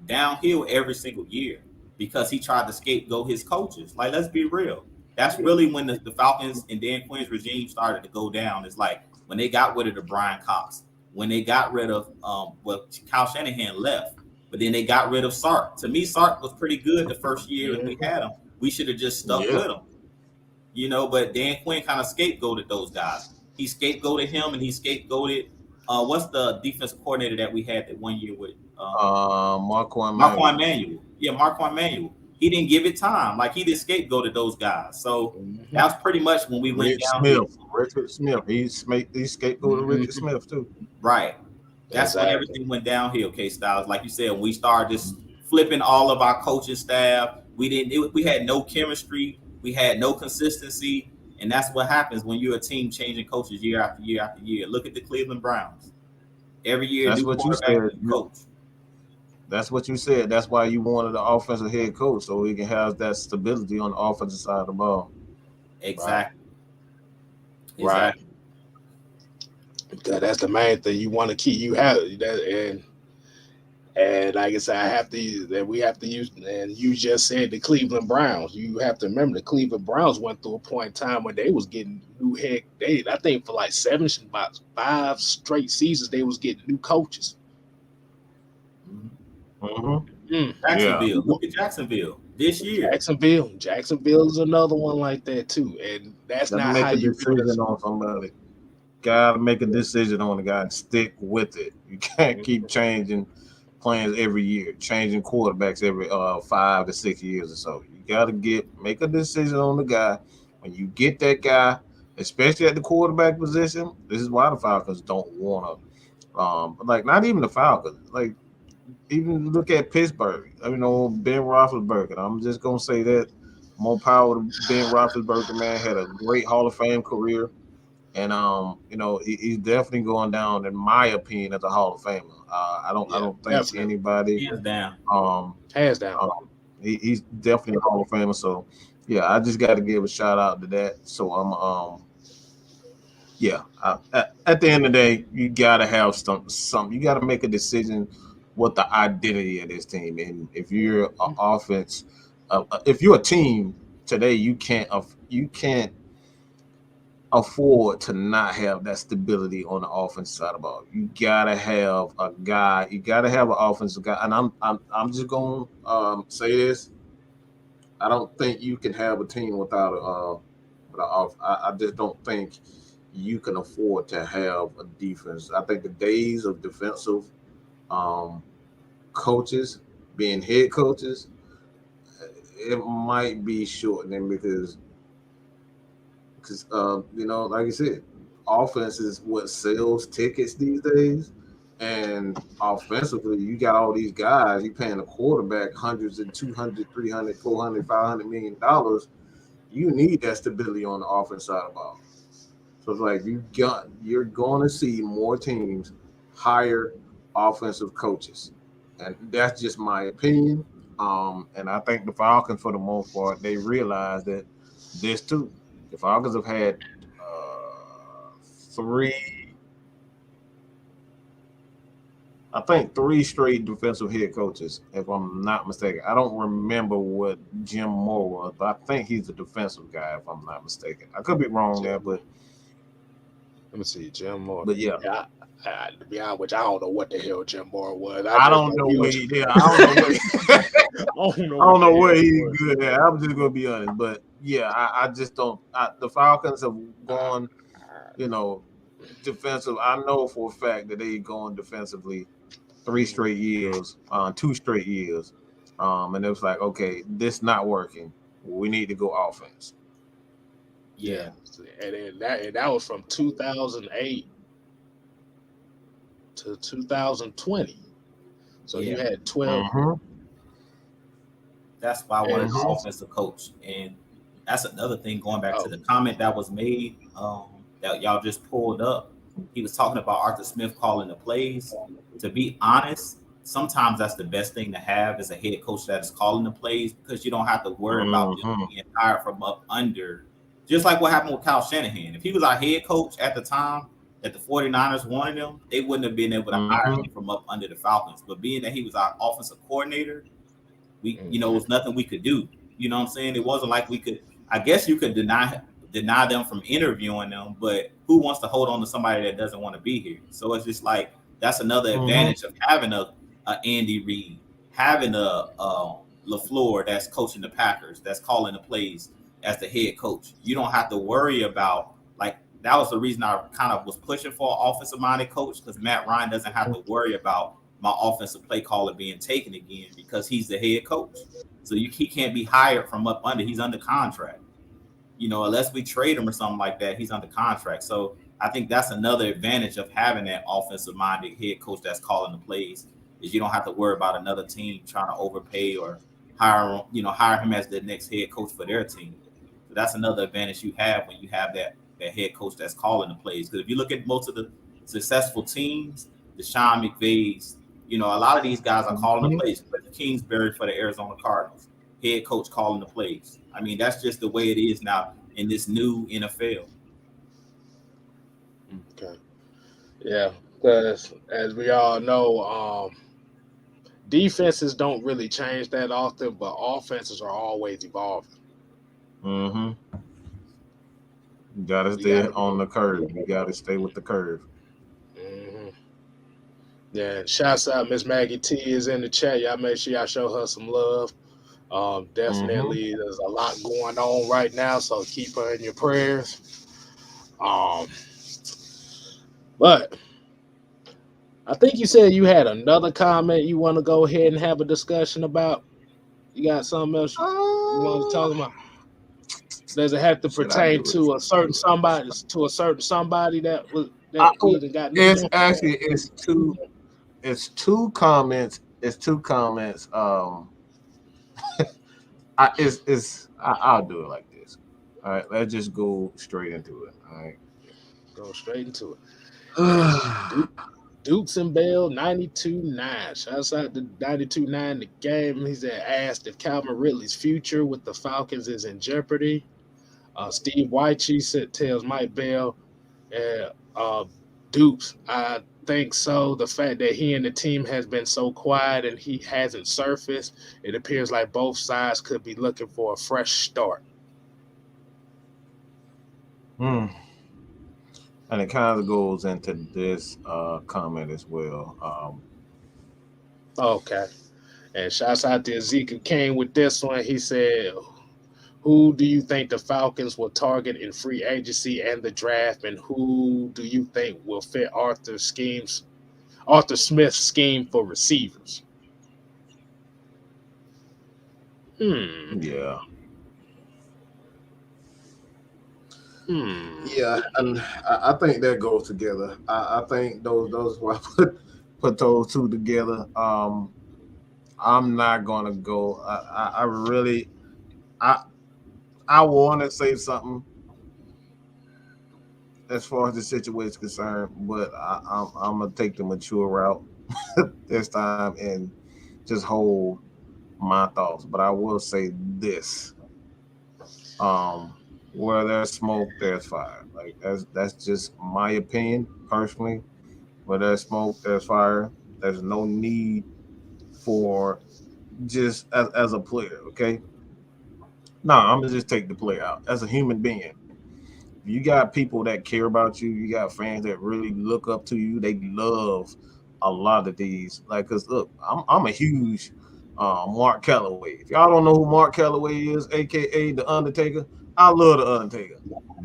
downhill every single year, because he tried to scapegoat his coaches. Like, let's be real. That's really when the Falcons and Dan Quinn's regime started to go down. It's like when they got rid of the Brian Cox, when they got rid of Kyle Shanahan left, but then they got rid of Sark. To me, Sark was pretty good the first year that we had him. We should have just stuck with him, but Dan Quinn kind of scapegoated those guys. He scapegoated him, and he scapegoated what's the defensive coordinator that we had that 1 year with Marquand Manuel. Yeah, Marquand Manuel. He didn't give it time. Like, he did scapegoated those guys. So that was pretty much when we went down. Richard Smith. He scapegoated Richard Smith too. Right. That's when everything went downhill, KStylzz. Like you said, we started just flipping all of our coaching staff. We had no chemistry. We had no consistency. And that's what happens when you're a team changing coaches year after year after year. Look at the Cleveland Browns. Every year, that's what you said, coach. That's what you said. That's why you wanted the offensive head coach, so he can have that stability on the offensive side of the ball. Exactly. Right. That's the main thing you want to keep. You have that, and like I said, we have to use. And you just said the Cleveland Browns. You have to remember the Cleveland Browns went through a point in time when they was getting new head. I think for like 5 straight seasons they was getting new coaches. Jacksonville. Look at Jacksonville this year. Jacksonville is another one like that too, and that's not how you decision on somebody. Gotta make a decision on the guy and stick with it. You can't keep changing plans every year, changing quarterbacks every 5 to 6 years or so. You gotta make a decision on the guy. When you get that guy, especially at the quarterback position, this is why the Falcons don't want to. Like, not even the Falcons. Like, even look at Pittsburgh. Ben Roethlisberger. I'm just gonna say that. More power to Ben Roethlisberger, man. Had a great Hall of Fame career, and he's definitely going down, in my opinion, as a Hall of Famer. I don't think anybody hands down. Hands down. He's definitely a Hall of Famer. So yeah, I just got to give a shout out to that. So I'm at the end of the day, you gotta have something. You gotta make a decision what the identity of this team. And if you're an offense, if you're a team today, you can't afford to not have that stability on the offensive side of the ball. You gotta have a guy. You gotta have an offensive guy. And I'm just gonna say this. I don't think you can have a team without I just don't think you can afford to have a defense. I think the days of defensive coaches being head coaches, it might be shortening because like I said, offense is what sells tickets these days. And offensively, you got all these guys, you paying a quarterback hundreds and $200, $300, $400, $500 million. You need that stability on the offense side of the ball. So it's like you're going to see more teams hire offensive coaches. And that's just my opinion. And I think the Falcons, for the most part, they realize that this too. The Falcons have had 3 straight defensive head coaches, if I'm not mistaken. I don't remember what Jim Moore was, but I think he's a defensive guy, if I'm not mistaken. I could be wrong there, but let me see, Jim Moore. But yeah. To be honest with you, I don't know what the hell Jim Moore was. I don't know where he did. I don't know where he's good at. I'm just gonna be honest. But yeah, I just don't. The Falcons have gone, defensive. I know for a fact that they've gone defensively 3 straight years, 2 straight years, and it was like, okay, this not working. We need to go offense. Yeah, and that was from 2008 to 2020. So you had 12. That's why I wanted an Yes. offensive coach, and that's another thing. Going back to the comment that was made, that y'all just pulled up, he was talking about Arthur Smith calling the plays. To be honest, sometimes that's the best thing to have is a head coach that is calling the plays, because you don't have to worry about them being hired from up under. Just like what happened with Kyle Shanahan. If he was our head coach at the time that the 49ers wanted him, they wouldn't have been able to hire him from up under the Falcons. But being that he was our offensive coordinator, it was nothing we could do. You know what I'm saying? It wasn't like we could. I guess you could deny them from interviewing them, but who wants to hold on to somebody that doesn't want to be here? So it's just like that's another advantage of having a Andy Reid, having a LaFleur that's coaching the Packers, that's calling the plays as the head coach. You don't have to worry about, like, that was the reason I kind of was pushing for an offensive minded coach, because Matt Ryan doesn't have to worry about my offensive play caller being taken again, because he's the head coach. So he can't be hired from up under. He's under contract. Unless we trade him or something like that, he's under contract. So I think that's another advantage of having that offensive minded head coach that's calling the plays, is you don't have to worry about another team trying to overpay or hire him as the next head coach for their team. So that's another advantage you have when you have that head coach that's calling the plays. Because if you look at most of the successful teams, the Sean McVays, a lot of these guys are calling the plays. Kingsbury for the Arizona Cardinals, head coach calling the plays. I mean, that's just the way it is now in this new NFL. Okay. Yeah, because as we all know, defenses don't really change that often, but offenses are always evolving. You got to stay on the curve. You got to stay with the curve. Yeah, shouts out Miss Maggie T is in the chat. Y'all make sure y'all show her some love. Definitely, there's a lot going on right now, so keep her in your prayers. But I think you said you had another comment you want to go ahead and have a discussion about. You got something else you want to talk about? Does it have to pertain to a certain somebody that we even got? It's two comments. It's two comments. I'll do it like this. All right, let's just go straight into it. All right, go straight into it. Dukes and Bell 92-9. Shouts out to 92-9 the game. He's asked if Calvin Ridley's future with the Falcons is in jeopardy. Steve Wyche tells Mike Bell, Dukes, I think so. The fact that he and the team has been so quiet and he hasn't surfaced, it appears like both sides could be looking for a fresh start. And it kind of goes into this comment as well. Okay. And shouts out to Ezekiel King with this one. He said, who do you think the Falcons will target in free agency and the draft, and who do you think will fit Arthur Smith's scheme for receivers? Yeah. Yeah, and I think that goes together. I think those why I put those two together. I'm not gonna go. I want to say something as far as the situation is concerned, but I'm gonna take the mature route this time and just hold my thoughts. But I will say this: where there's smoke, there's fire. Like that's just my opinion personally. Where there's smoke, there's fire. There's no need for just as a player, okay? No, I'm gonna just take the player out as a human being. You got people that care about you. You got fans that really look up to you. They love a lot of these. Like, cause look, I'm a huge Mark Calloway. If y'all don't know who Mark Calloway is, aka the Undertaker, I love the Undertaker.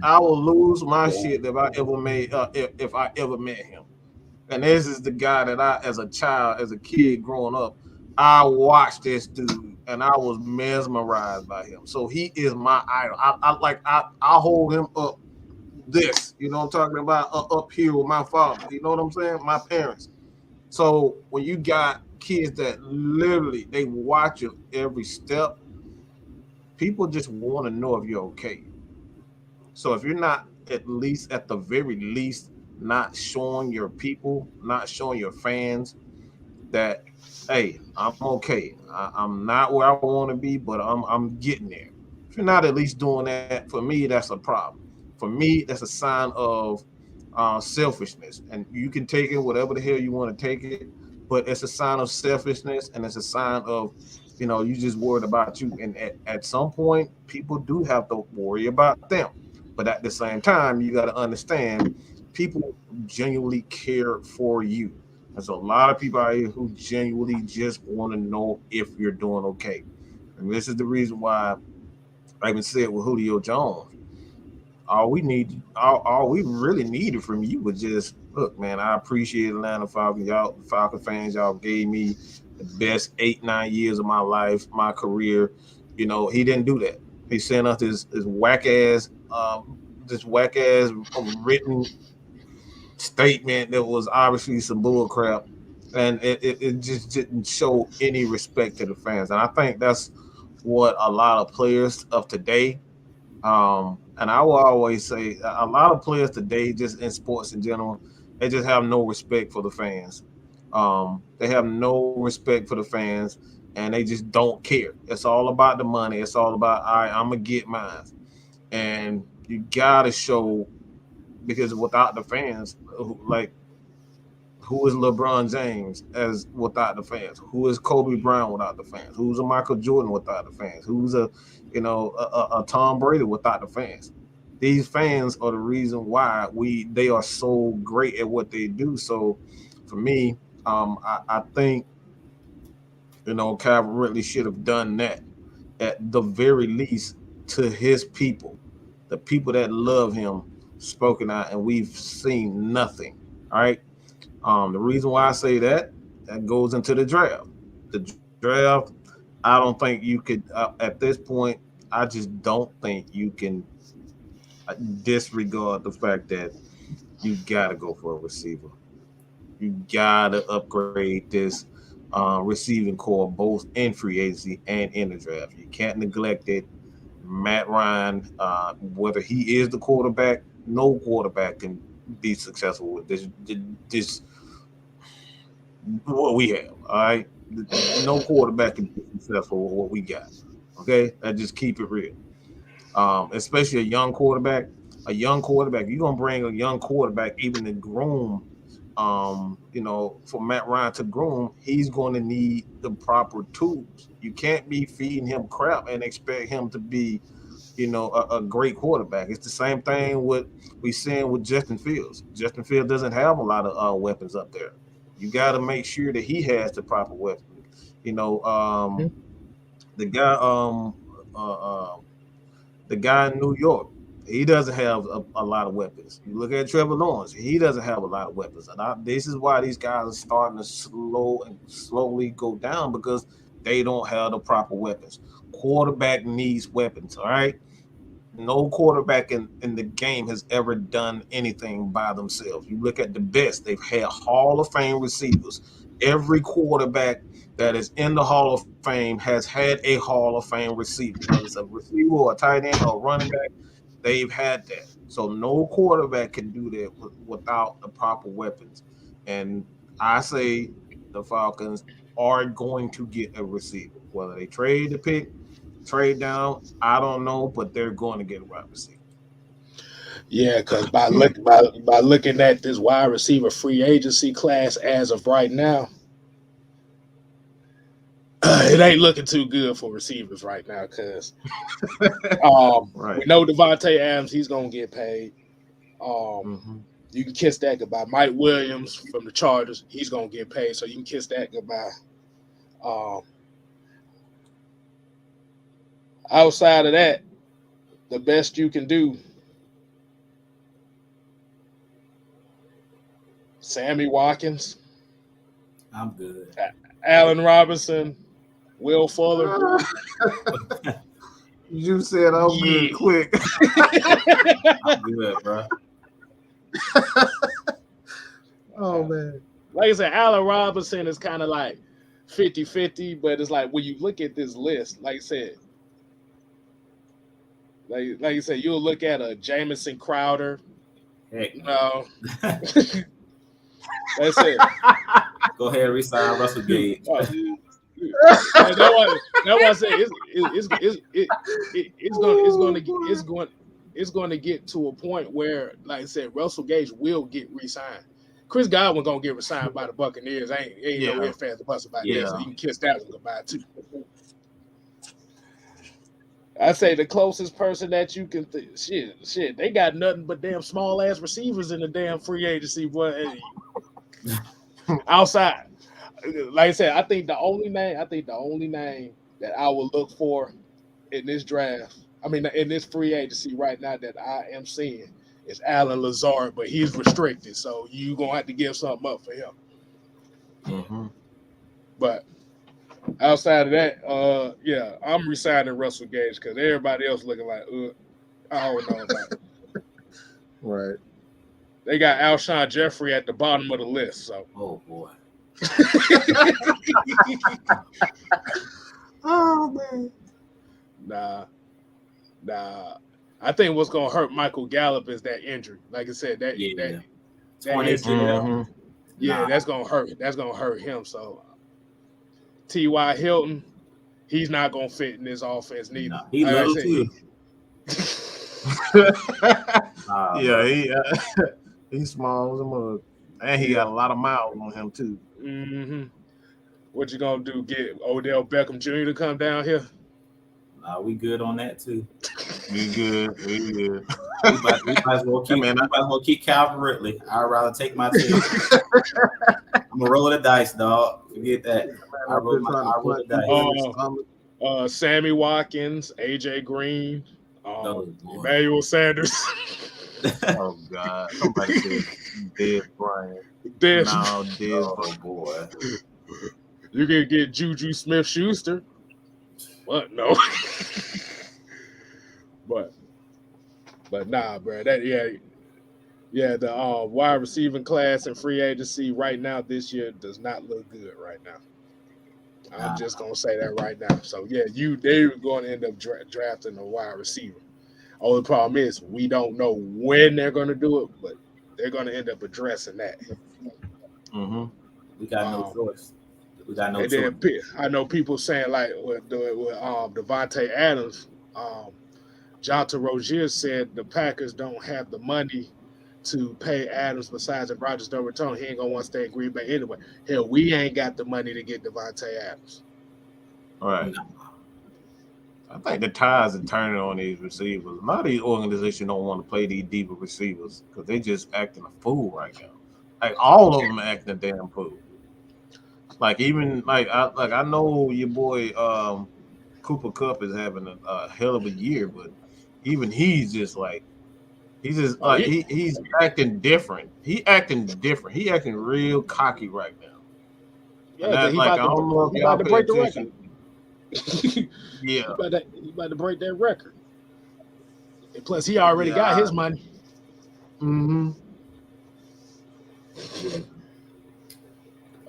I will lose my shit if I ever made if I ever met him. And this is the guy that I, as a child, as a kid growing up, I watched this dude and I was mesmerized by him. So he is my idol. I hold him up this, you know what I'm talking about, up here with my father. You know what I'm saying? My parents. So when you got kids that literally they watch you every step, people just want to know if you're okay. So if you're not at least at the very least not showing your people, not showing your fans that, hey, I'm okay. I'm not where I want to be, but I'm getting there. If you're not at least doing that, for me, that's a problem. For me, that's a sign of selfishness, and you can take it whatever the hell you want to take it, but it's a sign of selfishness, and it's a sign of, you just worried about you. And at some point, people do have to worry about them, but at the same time, you got to understand people genuinely care for you. There's a lot of people out here who genuinely just want to know if you're doing okay. And this is the reason why I even said with Julio Jones, all we really needed from you was just, look, man, I appreciate Atlanta Falcons. Y'all, Falcon fans, y'all gave me the best 8-9 years of my life, my career. He didn't do that. He sent us this whack ass written statement that was obviously some bull crap, and it just didn't show any respect to the fans. And I think that's what a lot of players of today, and I will always say a lot of players today, just in sports in general, they just have no respect for the fans. They have no respect for the fans, and they just don't care. It's all about the money. It's all about, all right, I'm gonna get mine. And you gotta show, because without the fans, like, who is LeBron James as without the fans? Who is Kobe Bryant without the fans? Who's a Michael Jordan without the fans? Who's a Tom Brady without the fans? These fans are the reason why they are so great at what they do. So for me, I think Calvin Ridley should have done that at the very least to his people, the people that love him, spoken out, and we've seen nothing. All right. The reason why I say that goes into the draft. The draft, I don't think you could at this point. I just don't think you can disregard the fact that you gotta go for a receiver. You gotta upgrade this receiving core both in free agency and in the draft. You can't neglect it. Matt Ryan, whether he is the quarterback, no quarterback can be successful with this what we have. All right, no quarterback can be successful with what we got. Okay, I just keep it real. Especially a young quarterback. A young quarterback, you're gonna bring a young quarterback even to groom. For Matt Ryan to groom, he's going to need the proper tools. You can't be feeding him crap and expect him to be, a great quarterback. It's the same thing with we seeing with Justin Fields. Justin Fields doesn't have a lot of weapons up there. You got to make sure that he has the proper weapons. The guy, the guy in New York, he doesn't have a lot of weapons. You look at Trevor Lawrence, he doesn't have a lot of weapons. And this is why these guys are starting to slowly go down, because they don't have the proper weapons. Quarterback needs weapons, all right? No quarterback in the game has ever done anything by themselves. You look at the best, they've had Hall of Fame receivers. Every quarterback that is in the Hall of Fame has had a Hall of Fame receiver, whether it's a receiver or a tight end or a running back. They've had that. So no quarterback can do that without the proper weapons. And I say the Falcons are going to get a receiver. Whether they trade the pick, trade down, I don't know, but they're going to get a wide receiver. Yeah, because by looking at this wide receiver free agency class as of right now, it ain't looking too good for receivers right now. Because right. we know Devontae Adams, he's gonna get paid. You can kiss that goodbye. Mike Williams from the Chargers, he's gonna get paid, so you can kiss that goodbye. Outside of that, the best you can do, Sammy Watkins, I'm good. Allen Robinson, Will Fuller. You said I'm good quick. I'm good, bro. Oh, man. Like I said, Allen Robinson is kind of like 50-50, but it's like when you look at this list, like I said, like you said, you'll look at a Jamison Crowder. Heck, No. That's it. go ahead, resign Russell Gage. That was it. It's going to get to a point where, like I said, Russell Gage will get re-signed. Chris Godwin gonna get re-signed by the Buccaneers. Ain't no ifs, ands, or buts about that. So you can kiss that one goodbye too. I say the closest person that you can shit. They got nothing but damn small ass receivers in the damn free agency, boy. Outside, like I said, I think the only name that I will look for in this draft, in this free agency right now that I am seeing is Alan Lazard, but he's restricted, so you gonna have to give something up for him. Mm-hmm. But outside of that, I'm resigning Russell Gage because everybody else looking like, I don't know about it. Right. They got Alshon Jeffrey at the bottom of the list. So. Oh boy. Oh man. Nah. I think what's gonna hurt Michael Gallup is that injury. Like I said, that injury. Mm-hmm. Yeah, that's gonna hurt. That's gonna hurt him. So T.Y. Hilton, he's not gonna fit in this offense neither. Nah, he little too. He's small, and he got a lot of miles on him too. Mm-hmm. What you gonna do? Get Odell Beckham Jr. to come down here? Nah, we good on that too. We good. We might as well keep Calvin Ridley. I'd rather take my team. I'm gonna roll the dice, dog. Forget that. I roll the dice. Sammy Watkins, AJ Green, Emmanuel Sanders. Oh God! Somebody said Dez Bryant. Oh boy. You can get Juju Smith-Schuster. What? No. but nah, bro. The wide receiving class and free agency right now this year does not look good right now. I'm just gonna say that right now. So they're going to end up drafting a wide receiver. Only problem is we don't know when they're going to do it, but they're going to end up addressing that. Mm-hmm. We got no choice. Then I know people saying like with Devontae Adams, Jonathan Rozier said the Packers don't have the money to pay Adams. Besides, if Rodgers don't return, he ain't gonna want to stay in Green Bay anyway. Hell, we ain't got the money to get Devontae Adams. All right. I think the tides are turning on these receivers. A lot of these organizations don't want to play these deeper receivers because they just acting a fool right now. Like all of them are acting a damn fool. Like even I know your boy Cooper Kupp is having a hell of a year, but even he's acting different. He acting real cocky right now. Yeah, he about to break the record. Yeah, he about to break that record. And plus, he already got his money. Mm-hmm.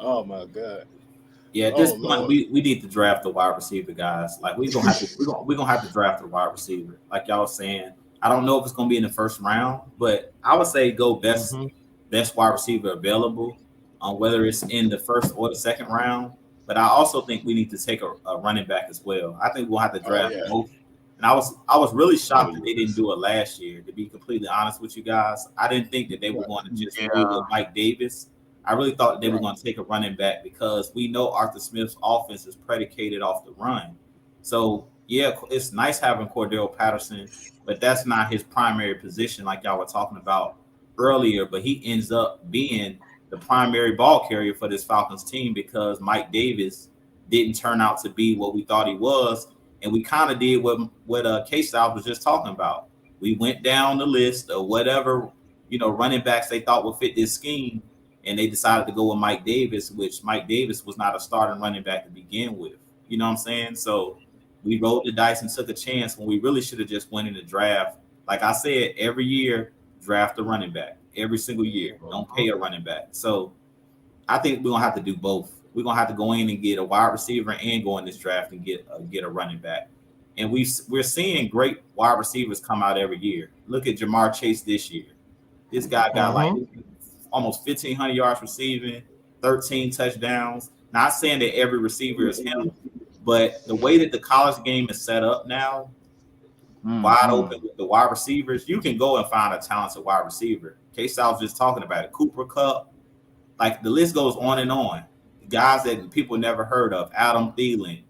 Oh my God. Yeah, at this point, we need to draft the wide receiver, guys. Like we're gonna have to draft a wide receiver. Like y'all was saying, I don't know if it's gonna be in the first round, but I would say go best wide receiver available, whether it's in the first or the second round. But I also think we need to take a running back as well. I think we'll have to draft both. And I was really shocked that they didn't do it last year. To be completely honest with you guys, I didn't think that they were going to just go with Mike Davis. I really thought that they were going to take a running back because we know Arthur Smith's offense is predicated off the run. So it's nice having Cordell Patterson, but that's not his primary position, like y'all were talking about earlier. But he ends up being the primary ball carrier for this Falcons team because Mike Davis didn't turn out to be what we thought he was. And we kind of did what KStylzz was just talking about. We went down the list of whatever, running backs they thought would fit this scheme, and they decided to go with Mike Davis, which Mike Davis was not a starting running back to begin with. You know what I'm saying? So we rolled the dice and took a chance when we really should have just went in the draft. Like I said, every year, draft a running back. Every single year. Don't pay a running back. So I think we're going to have to do both. We're going to have to go in and get a wide receiver and go in this draft and get a running back. And we're seeing great wide receivers come out every year. Look at Jamar Chase this year. This guy got like almost 1,500 yards receiving, 13 touchdowns. Not saying that every receiver is him, but the way that the college game is set up now, wide open with the wide receivers, you can go and find a talented wide receiver. KStylzz just talking about it. Cooper Kupp, like the list goes on and on. Guys that people never heard of. Adam Thielen,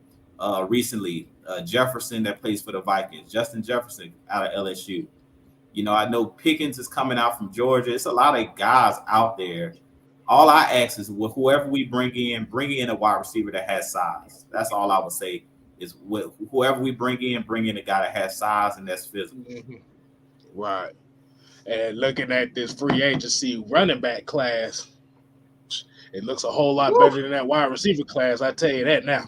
recently. Jefferson that plays for the Vikings. Justin Jefferson out of LSU. I know Pickens is coming out from Georgia. It's a lot of guys out there. All I ask is whoever we bring in a wide receiver that has size. That's all I would say is whoever we bring in a guy that has size and that's physical. Right. And looking at this free agency running back class, it looks a whole lot better than that wide receiver class. I tell you that now.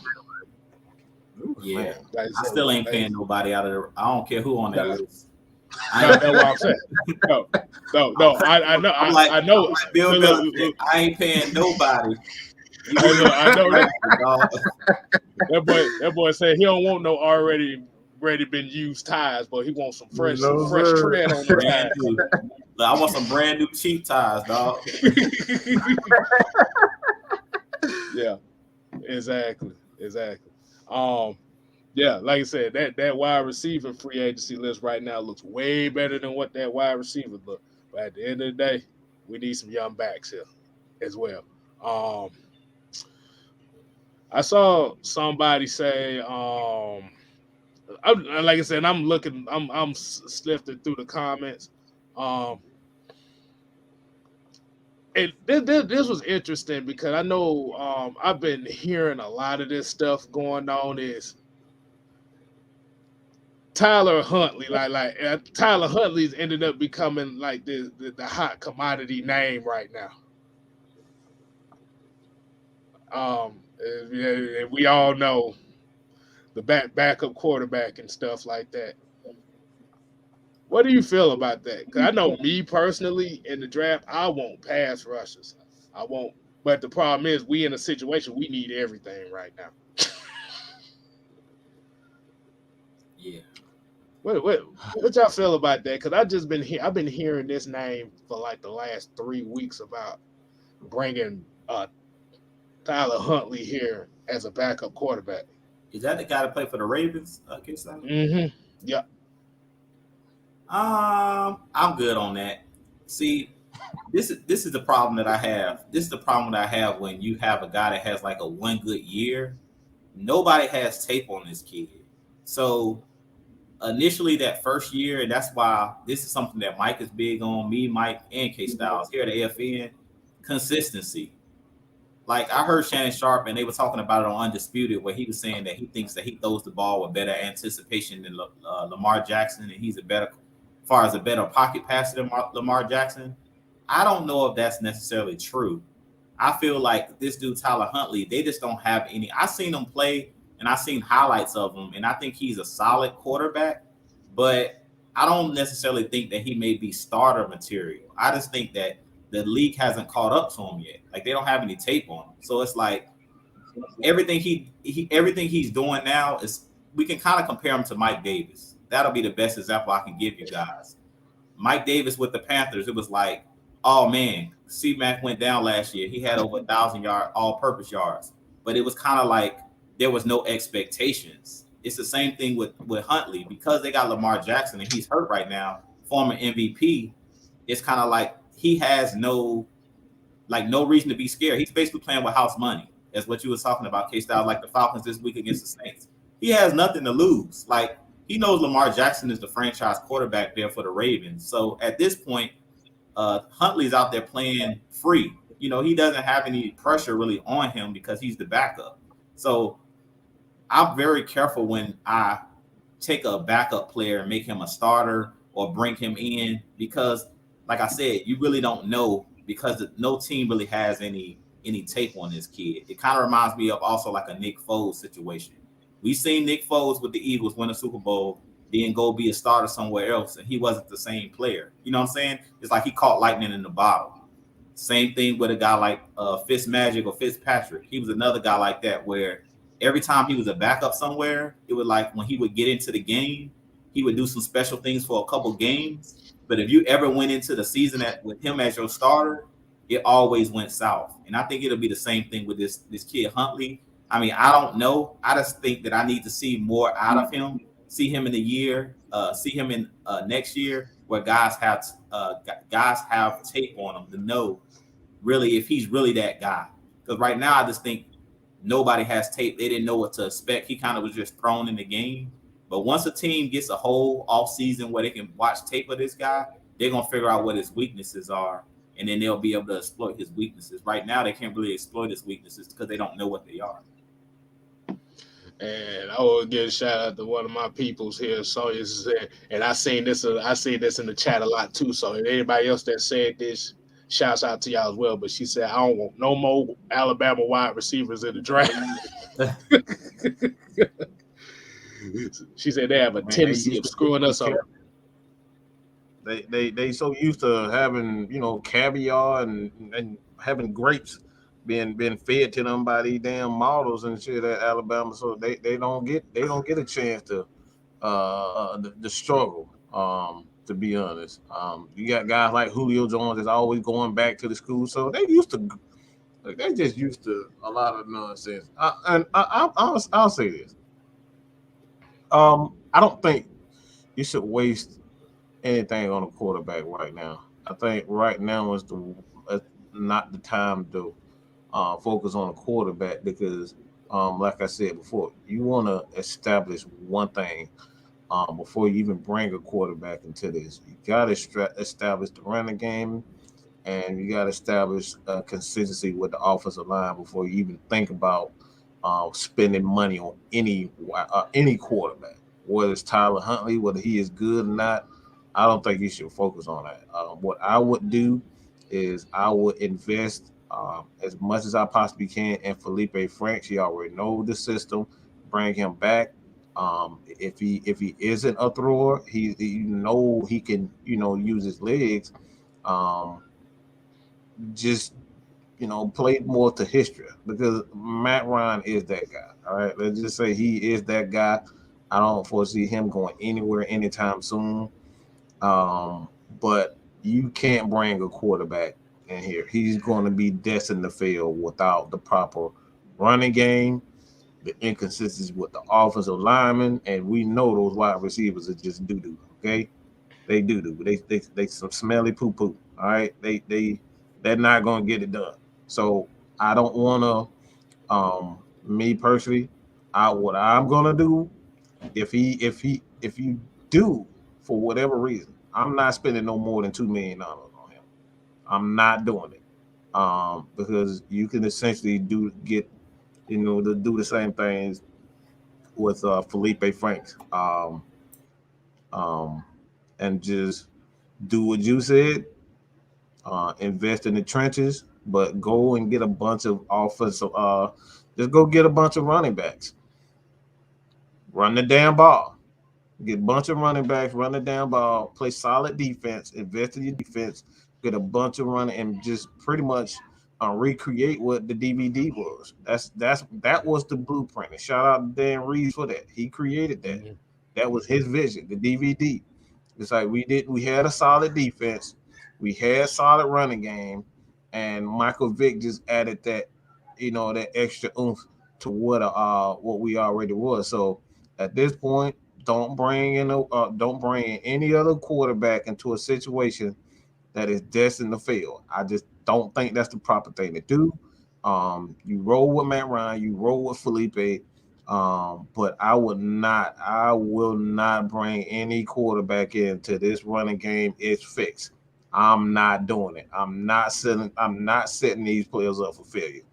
Yeah, I still ain't paying nobody out of there. I don't care who on that list. That's what I'm saying. No. I know. I know. I ain't paying nobody. I know that boy said he don't want no already been used ties, but he wants some fresh tread on the ties. I want some brand new cheap ties, dog. Yeah, exactly. Yeah, like I said, that wide receiver free agency list right now looks way better than what that wide receiver looked. But at the end of the day, we need some young backs here as well. I saw somebody say, like I said, I'm sifting through the comments. And this was interesting because I know I've been hearing a lot of this stuff going on is Tyler Huntley, like Tyler Huntley's ended up becoming like the hot commodity name right now. We all know the backup quarterback and stuff like that. What do you feel about that? Because I know me personally in the draft, I want pass rushers. I won't. But the problem is we in a situation we need everything right now. Yeah. What y'all feel about that? Because I've been hearing this name for like the last 3 weeks about bringing Tyler Huntley here as a backup quarterback. Is that the guy that played for the Ravens? Mm-hmm. Yeah. I'm good on that. See, this is the problem that I have. This is the problem that I have when you have a guy that has like a one good year. Nobody has tape on this kid. So initially that first year, and that's why this is something that Mike is big on, me, Mike, and KStylzz here at the AFN, consistency. Like I heard Shannon Sharp and they were talking about it on Undisputed where he was saying that he thinks that he throws the ball with better anticipation than Lamar Jackson, and he's a better pocket passer than Lamar Jackson. I don't know if that's necessarily true. I feel like this dude, Tyler Huntley, they just don't have any. I've seen him play and I've seen highlights of him, and I think he's a solid quarterback, but I don't necessarily think that he may be starter material. I just think that the league hasn't caught up to him yet. Like they don't have any tape on him. So it's like everything he's doing now is we can kind of compare him to Mike Davis. That'll be the best example I can give you guys. Mike Davis with the Panthers, it was like, oh man, C-Mac went down last year. He had over 1,000 yard all-purpose yards, but it was kind of like there was no expectations. It's the same thing with Huntley because they got Lamar Jackson and he's hurt right now, former MVP. It's kind of like he has no reason to be scared. He's basically playing with house money, as what you was talking about, KStylzz, like the Falcons this week against the Saints. He has nothing to lose. Like he knows Lamar Jackson is the franchise quarterback there for the Ravens. So at this point, Huntley's out there playing free. He doesn't have any pressure really on him because he's the backup. So I'm very careful when I take a backup player and make him a starter or bring him in because, like I said, you really don't know because no team really has any tape on this kid. It kind of reminds me of also like a Nick Foles situation. We seen Nick Foles with the Eagles win a Super Bowl, then go be a starter somewhere else, and he wasn't the same player. You know what I'm saying? It's like he caught lightning in the bottle. Same thing with a guy like Fitzmagic or Fitzpatrick. He was another guy like that where every time he was a backup somewhere, it would like when he would get into the game, he would do some special things for a couple games. But if you ever went into the season with him as your starter, it always went south. And I think it'll be the same thing with this kid Huntley. I mean, I don't know. I just think that I need to see more out of him. See him in the year. See him in next year, where guys have tape on him to know really if he's really that guy. Because right now, I just think nobody has tape. They didn't know what to expect. He kind of was just thrown in the game. But once a team gets a whole off season where they can watch tape of this guy, they're gonna figure out what his weaknesses are, and then they'll be able to exploit his weaknesses. Right now, they can't really exploit his weaknesses because they don't know what they are. And I will give a shout out to one of my peoples here. So said, and I seen this in the chat a lot too. So if anybody else that said this, shouts out to y'all as well. But she said, I don't want no more Alabama wide receivers in the draft. She said they have a tendency of screwing us over. They so used to having caviar and having grapes being fed to them by these damn models and shit at Alabama, so they don't get a chance to the struggle. To be honest, you got guys like Julio Jones that's always going back to the school, so they just used to a lot of nonsense. I'll say this. I don't think you should waste anything on a quarterback right now. I think right now is not the time to focus on a quarterback because, like I said before, you want to establish one thing before you even bring a quarterback into this. You got to establish the running game, and you got to establish consistency with the offensive line before you even think about spending money on any quarterback, whether it's Tyler Huntley, whether he is good or not. I don't think you should focus on that. What I would do is I would invest as much as I possibly can in Felipe Franks. He already knows the system. Bring him back. If he isn't a thrower, he can use his legs. Just play more to history because Matt Ryan is that guy. All right, let's just say he is that guy. I don't foresee him going anywhere anytime soon. But you can't bring a quarterback in here. He's going to be destined to fail without the proper running game, the inconsistencies with the offensive linemen, and we know those wide receivers are just doo-doo, okay? They doo-doo. They some smelly poo-poo, all right? They're not going to get it done. So I don't want to, me personally, what I'm going to do, if you do, for whatever reason, I'm not spending no more than $2 million on him. I'm not doing it because you can essentially do the same things with Felipe Franks and just do what you said, invest in the trenches, but go and get a bunch of offensive. Just go get a bunch of running backs. Run the damn ball. Get a bunch of running backs, run the damn ball, play solid defense, invest in your defense, get a bunch of running, and just pretty much recreate what the DVD was. That was the blueprint. And shout out to Dan Reeves for that. He created that. Mm-hmm. That was his vision, the DVD. It's like we had a solid defense, we had solid running game, and Michael Vick just added that, that extra oomph to what we already was. So at this point, don't bring in any other quarterback into a situation that is destined to fail. I just don't think that's the proper thing to do. You roll with Matt Ryan, you roll with Felipe, but I will not bring any quarterback into this running game. It's fixed. I'm not doing it. I'm not setting these players up for failure.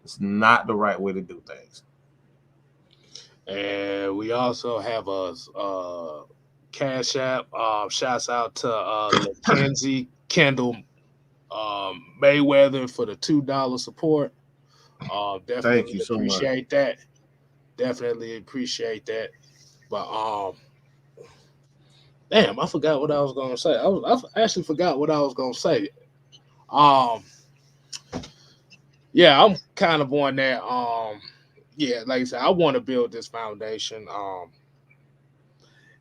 It's not the right way to do things. And we also have a Cash App. Shouts out to Mackenzie Kendall Mayweather for the $2 support. Thank Definitely you so much. appreciate that. Definitely appreciate that. But damn, I forgot what I was gonna say. I actually forgot what I was gonna say. Um, yeah, I'm kind of on that. Yeah, like I said, I want to build this foundation.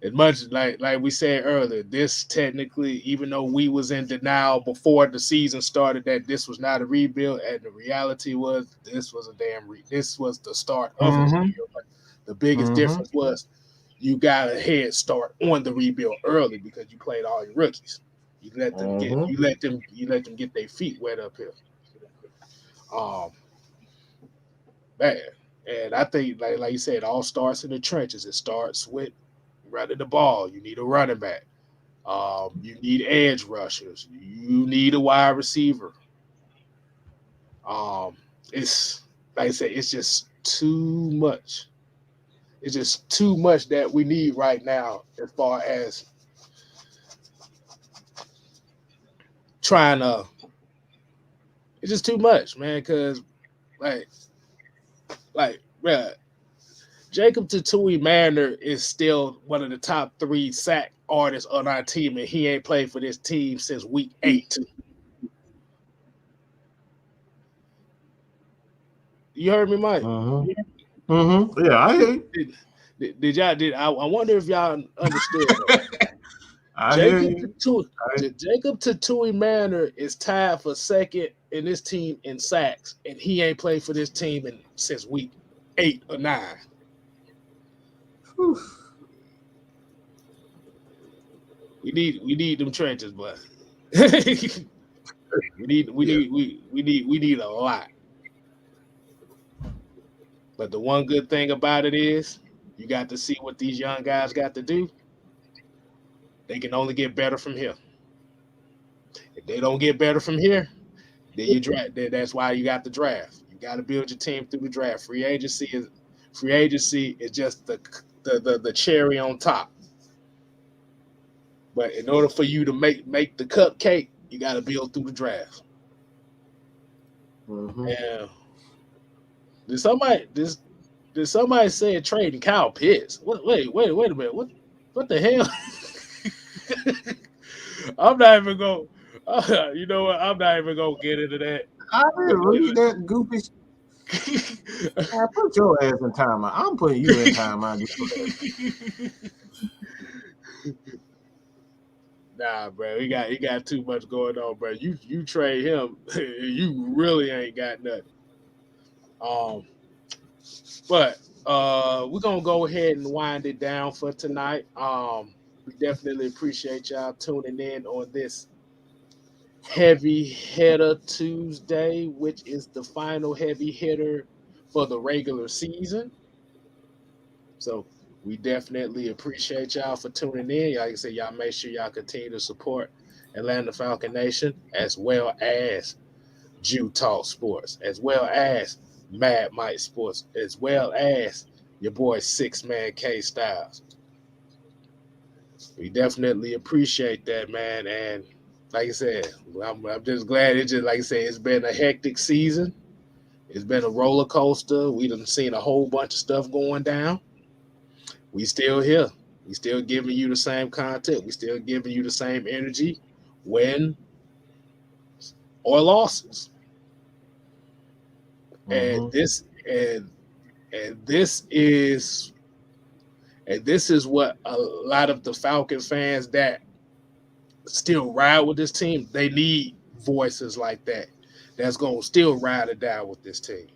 As much like we said earlier, this technically, even though we was in denial before the season started that this was not a rebuild, and the reality was this was a this was the start of a Mm-hmm. rebuild. But the biggest Mm-hmm. difference was you got a head start on the rebuild early because you played all your rookies. You let them get Mm-hmm. you let them get their feet wet up here. Um, man, and I think like you said, it all starts in the trenches. It starts with running the ball. You need a running back. You need edge rushers. You need a wide receiver. It's like I said, it's just too much. It's just too much that we need right now as far as trying to. It's just too much, man. Because like, bruh, Jacob Tatui Mariner is still one of the top 3 sack artists on our team, and he ain't played for this team since week 8. You heard me, Mike? Mm-hmm. Mm-hmm. Yeah, I hear you. Did y'all? I wonder if y'all understood that. I hear you. Jacob Tatui Mariner is tied for second in this team in sacks, and he ain't played for this team since week 8 or 9. Whew. We need them trenches, but we need a lot. But the one good thing about it is you got to see what these young guys got to do. They can only get better from here. If they don't get better from here, then you draft. That's why you got the draft. You got to build your team through the draft. Free agency is just the cherry on top. But in order for you to make the cupcake, you got to build through the draft. Mm-hmm. And did somebody say trading Kyle Pitts? Wait a minute. What the hell? I'm not even going. You know what? I'm not even gonna get into that. I didn't read that goofy. Put your ass in timeout. I'm putting you in timeout. Nah, bro, he got too much going on, bro. You trade him, you really ain't got nothing. But we're gonna go ahead and wind it down for tonight. We definitely appreciate y'all tuning in on this Heavy Hitter Tuesday, which is the final heavy hitter for the regular season. So we definitely appreciate y'all for tuning in. Like I said, y'all make sure y'all continue to support Atlanta Falcon Nation as well as TalkSports, as well as Mad Mike Sports, as well as your boy 6-Man KStylzz. We definitely appreciate that, man. And like I said, I'm just glad it's just like I said, it's been a hectic season. It's been a roller coaster. We done seen a whole bunch of stuff going down. We still here. We still giving you the same content. We still giving you the same energy, win or losses. Mm-hmm. And this is what a lot of the Falcons fans that still ride with this team, they need voices like that that's going to still ride it down with this team,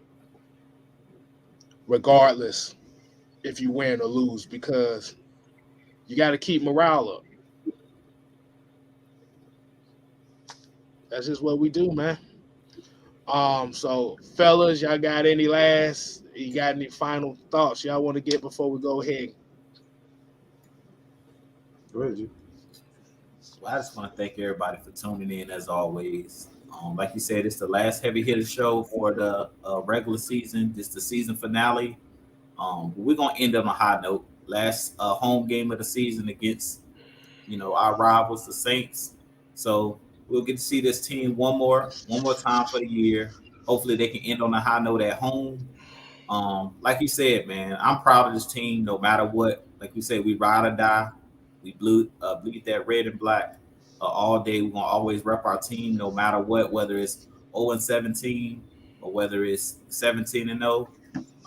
regardless if you win or lose, because you got to keep morale up. That's just what we do, man. So fellas, y'all got any final thoughts y'all want to get before we go ahead? Go ahead, G. Well, I just want to thank everybody for tuning in as always. Like you said, it's the last heavy hitter show for the regular season. It's the season finale. But we're gonna end on a high note. Last home game of the season against our rivals, the Saints. So we'll get to see this team one more time for the year. Hopefully they can end on a high note at home. Like you said, man, I'm proud of this team no matter what. Like we said, we ride or die. We bleed that red and black all day. We're gonna always rep our team no matter what, whether it's 0-17 or whether it's 17-0.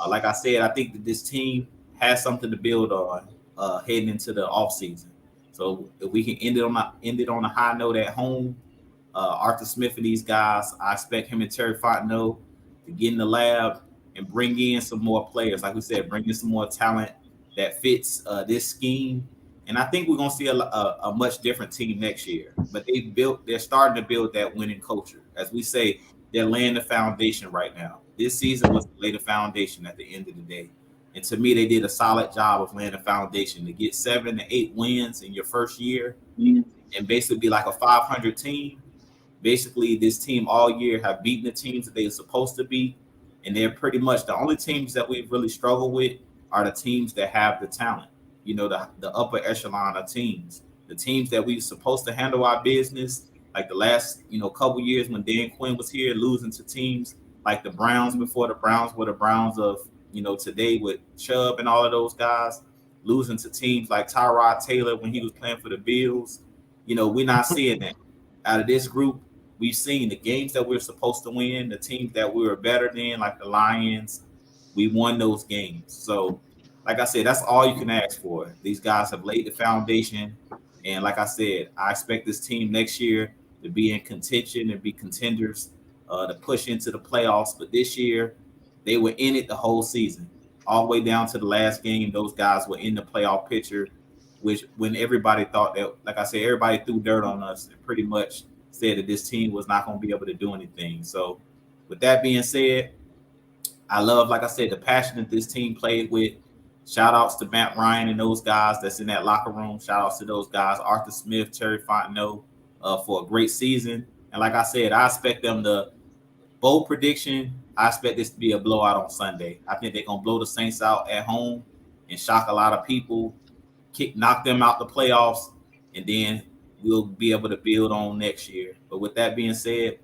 Like I said, I think that this team has something to build on heading into the offseason. So if we can end it on a high note at home, Arthur Smith and these guys, I expect him and Terry Fontenot to get in the lab and bring in some more players. Like we said, bring in some more talent that fits this scheme. And I think we're going to see a much different team next year. But they're starting to build that winning culture. As we say, they're laying the foundation right now. This season was to lay the foundation at the end of the day. And to me, they did a solid job of laying the foundation to get 7 to 8 wins in your first year and basically be like a 500 team. Basically, this team all year have beaten the teams that they were supposed to beat. And they're pretty much the only teams that we've really struggled with are the teams that have the talent, the upper echelon of teams, the teams that we were supposed to handle our business, like the last, couple years when Dan Quinn was here, losing to teams like the Browns before the Browns were the Browns of, today with Chubb and all of those guys, losing to teams like Tyrod Taylor when he was playing for the Bills. We're not seeing that. Out of this group, we've seen the games that we're supposed to win, the teams that we were better than, like the Lions, we won those games. So, like I said, that's all you can ask for. These guys have laid the foundation. And like I said, I expect this team next year to be in contention and be contenders to push into the playoffs. But this year, they were in it the whole season, all the way down to the last game. Those guys were in the playoff picture, which when everybody thought that, like I said, everybody threw dirt on us and pretty much said that this team was not going to be able to do anything. So with that being said, I love, like I said, the passion that this team played with. Shout outs to Matt Ryan and those guys that's in that locker room. Shout outs to those guys, Arthur Smith, Terry Fontenot, for a great season. And like I said, I expect them to, bold prediction, I expect this to be a blowout on Sunday. I think they're going to blow the Saints out at home and shock a lot of people, knock them out the playoffs, and then we'll be able to build on next year. But with that being said,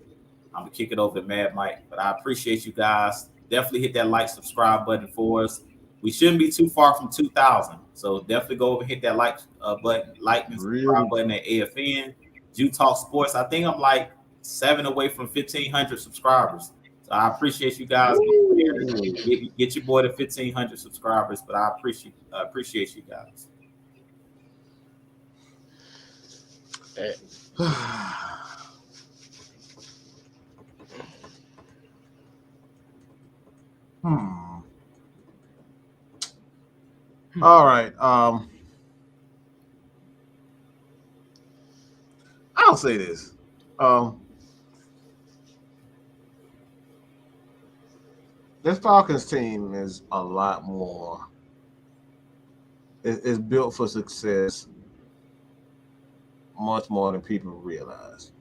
I'm going to kick it over to Mad Mike. But I appreciate you guys. Definitely hit that like, subscribe button for us. We shouldn't be too far from 2,000. So definitely go over and hit that like button, like and subscribe button at AFN. TalkSports. I think I'm like 7 away from 1,500 subscribers. So I appreciate you guys. Get your boy to 1,500 subscribers. But I appreciate you guys. All right. I'll say this. This Falcons team is a lot more. It's built for success much more than people realize.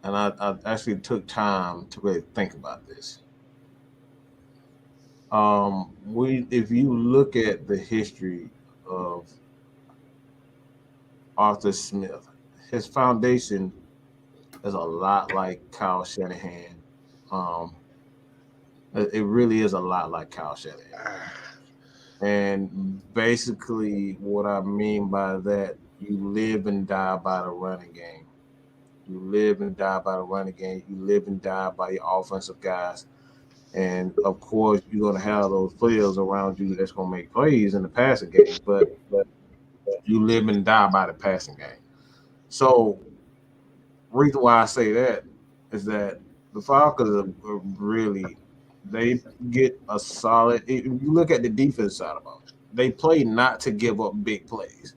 And I actually took time to really think about this. If you look at the history of Arthur Smith, his foundation is a lot like Kyle Shanahan. It really is a lot like Kyle Shanahan. And basically what I mean by that, you live and die by the running game. You live and die by the running game. You live and die by your offensive guys. And, of course, you're going to have those players around you that's going to make plays in the passing game. But you live and die by the passing game. So reason why I say that is that the Falcons are really – they get a solid – if you look at the defense side of it, they play not to give up big plays.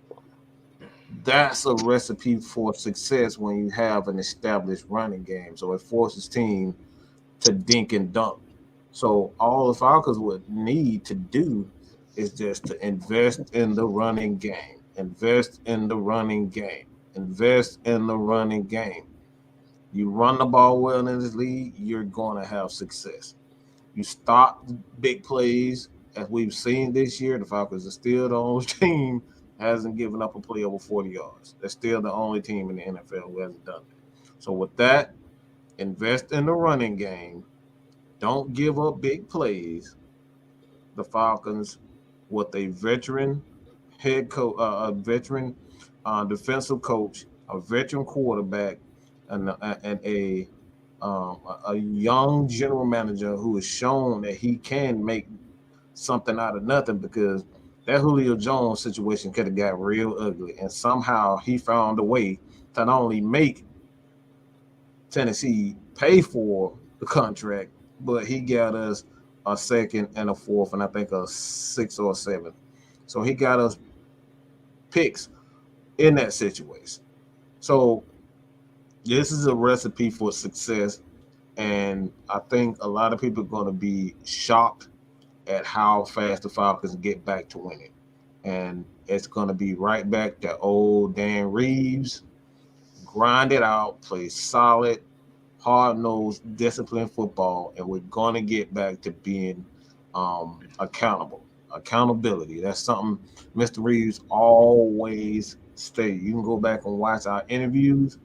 That's a recipe for success when you have an established running game. So it forces team to dink and dunk. So all the Falcons would need to do is just to invest in the running game. Invest in the running game. Invest in the running game. You run the ball well in this league, you're going to have success. You stop big plays, as we've seen this year, the Falcons are still the only team hasn't given up a play over 40 yards. They're still the only team in the NFL who hasn't done it. So with that, invest in the running game. Don't give up big plays. The Falcons, with a veteran head coach, a veteran defensive coach, a veteran quarterback, and a young general manager who has shown that he can make something out of nothing, because that Julio Jones situation could have got real ugly, and somehow he found a way to not only make Tennessee pay for the contract, but he got us a second and a fourth, and I think a 6th or 7th. So he got us picks in that situation. So this is a recipe for success, and I think a lot of people are going to be shocked at how fast the Falcons get back to winning. And it's going to be right back to old Dan Reeves, grind it out, play solid, hard-nosed, disciplined football, and we're going to get back to being accountable. Accountability. That's something Mr. Reeves always stated. You can go back and watch our interviews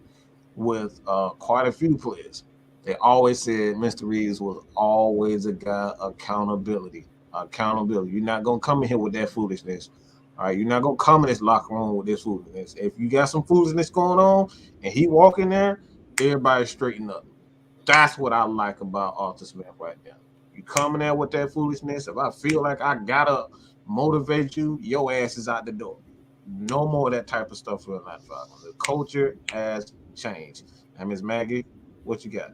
with quite a few players. They always said Mr. Reeves was always a guy accountability. Accountability. You're not going to come in here with that foolishness. All right, you're not going to come in this locker room with this foolishness. If you got some foolishness going on and he walk in there, everybody straighten up. That's what I like about Arthur Smith right now. You coming there with that foolishness. If I feel like I got to motivate you, your ass is out the door. No more of that type of stuff for Atlanta Falcons. The culture has changed. And Ms. Maggie, what you got?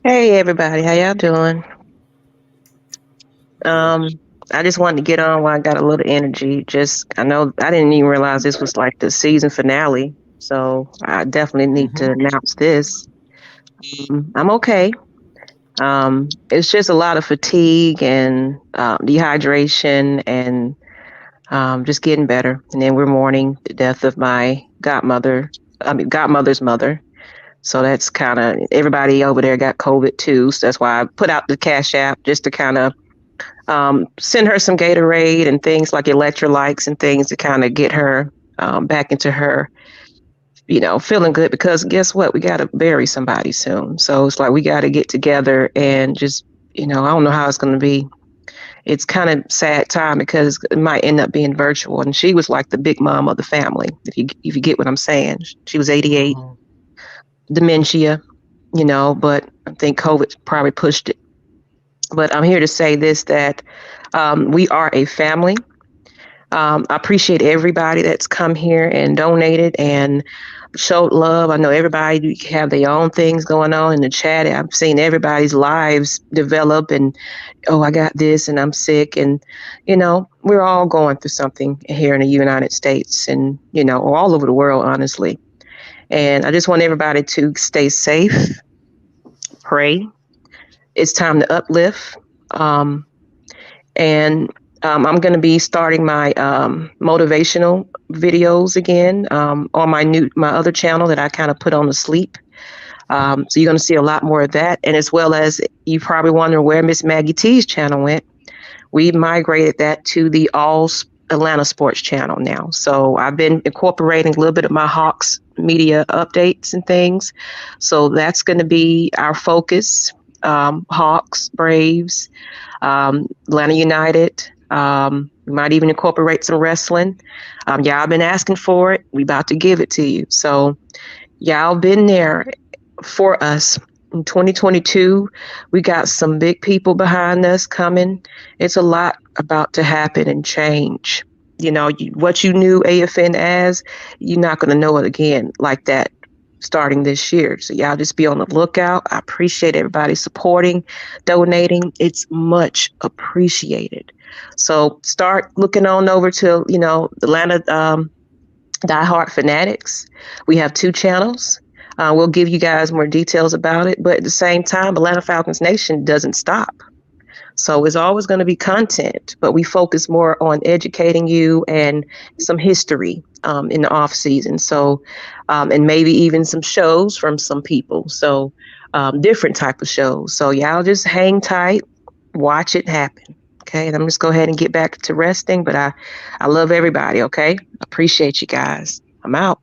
Hey everybody, how y'all doing? I just wanted to get on while I got a little energy. I know I didn't even realize this was like the season finale, so I definitely need to announce this. I'm okay. It's just a lot of fatigue and dehydration and just getting better. And then we're mourning the death of my godmother's mother. So that's kind of, everybody over there got COVID too. So that's why I put out the Cash App just to kind of send her some Gatorade and things like electrolytes and things to kind of get her back into her, feeling good, because guess what? We got to bury somebody soon. So it's like we got to get together and just, I don't know how it's going to be. It's kind of sad time because it might end up being virtual. And she was like the big mom of the family, if you get what I'm saying. She was 88, dementia, but I think COVID probably pushed it. But I'm here to say this, that we are a family. I appreciate everybody that's come here and donated and showed love. I know everybody have their own things going on in the chat. I've seen everybody's lives develop and, I got this and I'm sick. And, we're all going through something here in the United States and, or all over the world, honestly. And I just want everybody to stay safe, pray. It's time to uplift. I'm going to be starting my motivational videos again on my other channel that I kind of put on the sleep. So you're going to see a lot more of that. And as well as you probably wonder where Miss Maggie T's channel went. We migrated that to the All Atlanta Sports channel now. So I've been incorporating a little bit of my Hawks media updates and things. So that's going to be our focus. Hawks, Braves, Atlanta United. We might even incorporate some wrestling. Y'all been asking for it. We about to give it to you. So y'all been there for us. In 2022, we got some big people behind us coming. It's a lot about to happen and change. What you knew AFN as, you're not going to know it again like that starting this year. So y'all just be on the lookout. I appreciate everybody supporting, donating. It's much appreciated. So start looking on over to, Atlanta Diehard Fanatics. We have 2 channels. We'll give you guys more details about it. But at the same time, Atlanta Falcons Nation doesn't stop. So it's always going to be content, but we focus more on educating you and some history in the off season. So, and maybe even some shows from some people. So different type of shows. So y'all just hang tight, watch it happen. Okay, I'm just go ahead and get back to resting, but I love everybody. Okay, appreciate you guys. I'm out.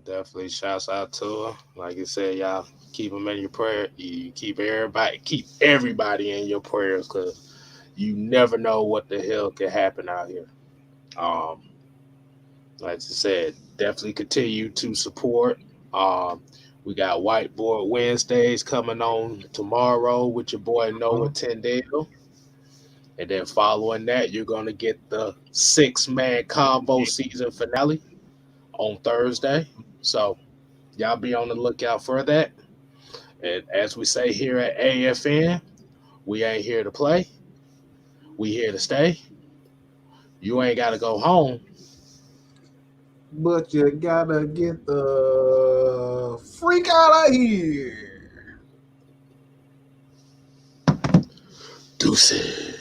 Definitely shouts out to her. Like I said, y'all keep them in your prayer. You keep everybody in your prayers because you never know what the hell can happen out here. Um, like I said, definitely continue to support. Um, we got Whiteboard Wednesdays coming on tomorrow with your boy Noah Tyndale. And then following that, you're going to get the 6-man combo season finale on Thursday. So y'all be on the lookout for that. And as we say here at AFN, we ain't here to play. We here to stay. You ain't got to go home. But you gotta get the freak out of here. Deuces.